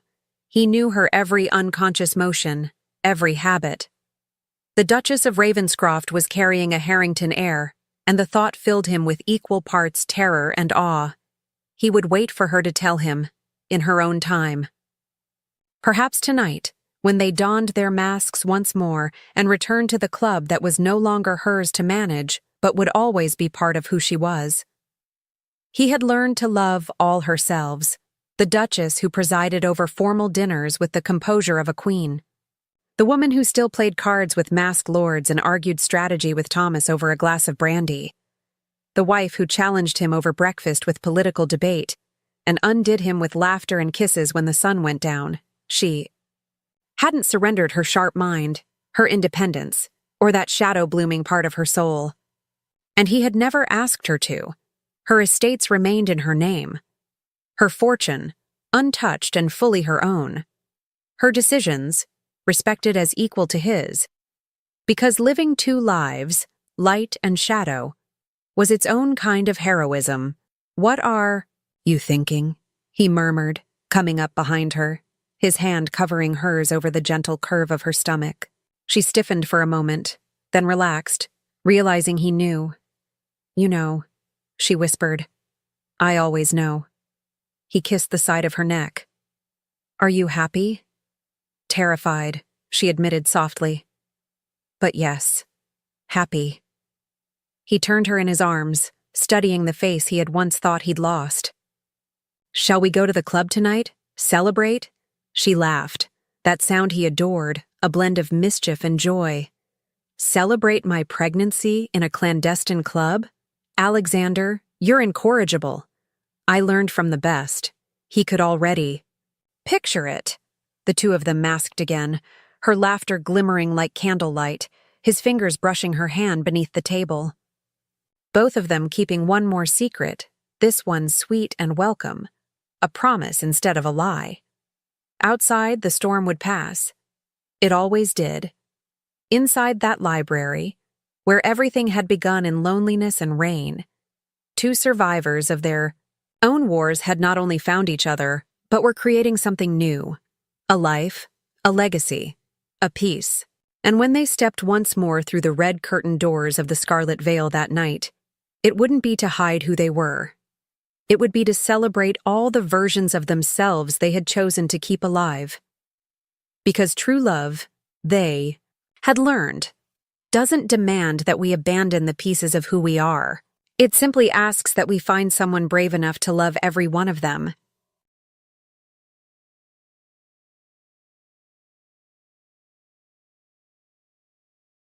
He knew her every unconscious motion, every habit. The Duchess of Ravenscroft was carrying a Harrington air, and the thought filled him with equal parts terror and awe. He would wait for her to tell him, in her own time. Perhaps tonight, when they donned their masks once more and returned to the club that was no longer hers to manage, but would always be part of who she was. He had learned to love all her selves, the Duchess who presided over formal dinners with the composure of a queen, the woman who still played cards with masked lords and argued strategy with Thomas over a glass of brandy, the wife who challenged him over breakfast with political debate and undid him with laughter and kisses when the sun went down. She hadn't surrendered her sharp mind, her independence, or that shadow-blooming part of her soul. And he had never asked her to. Her estates remained in her name. Her fortune, untouched and fully her own. Her decisions, respected as equal to his. Because living two lives, light and shadow, was its own kind of heroism. "What are you thinking?" he murmured, coming up behind her, his hand covering hers over the gentle curve of her stomach. She stiffened for a moment, then relaxed, realizing he knew. "You know," she whispered. "I always know." He kissed the side of her neck. "Are you happy?" "Terrified," she admitted softly. "But yes, happy." He turned her in his arms, studying the face he had once thought he'd lost. "Shall we go to the club tonight? Celebrate?" She laughed, that sound he adored, a blend of mischief and joy. "Celebrate my pregnancy in a clandestine club? Alexander, you're incorrigible." I learned from the best. He could already. Picture it. The two of them masked again, her laughter glimmering like candlelight, his fingers brushing her hand beneath the table. Both of them keeping one more secret, this one sweet and welcome, a promise instead of a lie. Outside, the storm would pass. It always did. Inside that library, where everything had begun in loneliness and rain, two survivors of their own wars had not only found each other, but were creating something new. A life, a legacy, a peace. And when they stepped once more through the red curtained doors of the Scarlet Vale that night, it wouldn't be to hide who they were. It would be to celebrate all the versions of themselves they had chosen to keep alive. Because true love, they had learned, doesn't demand that we abandon the pieces of who we are. It simply asks that we find someone brave enough to love every one of them,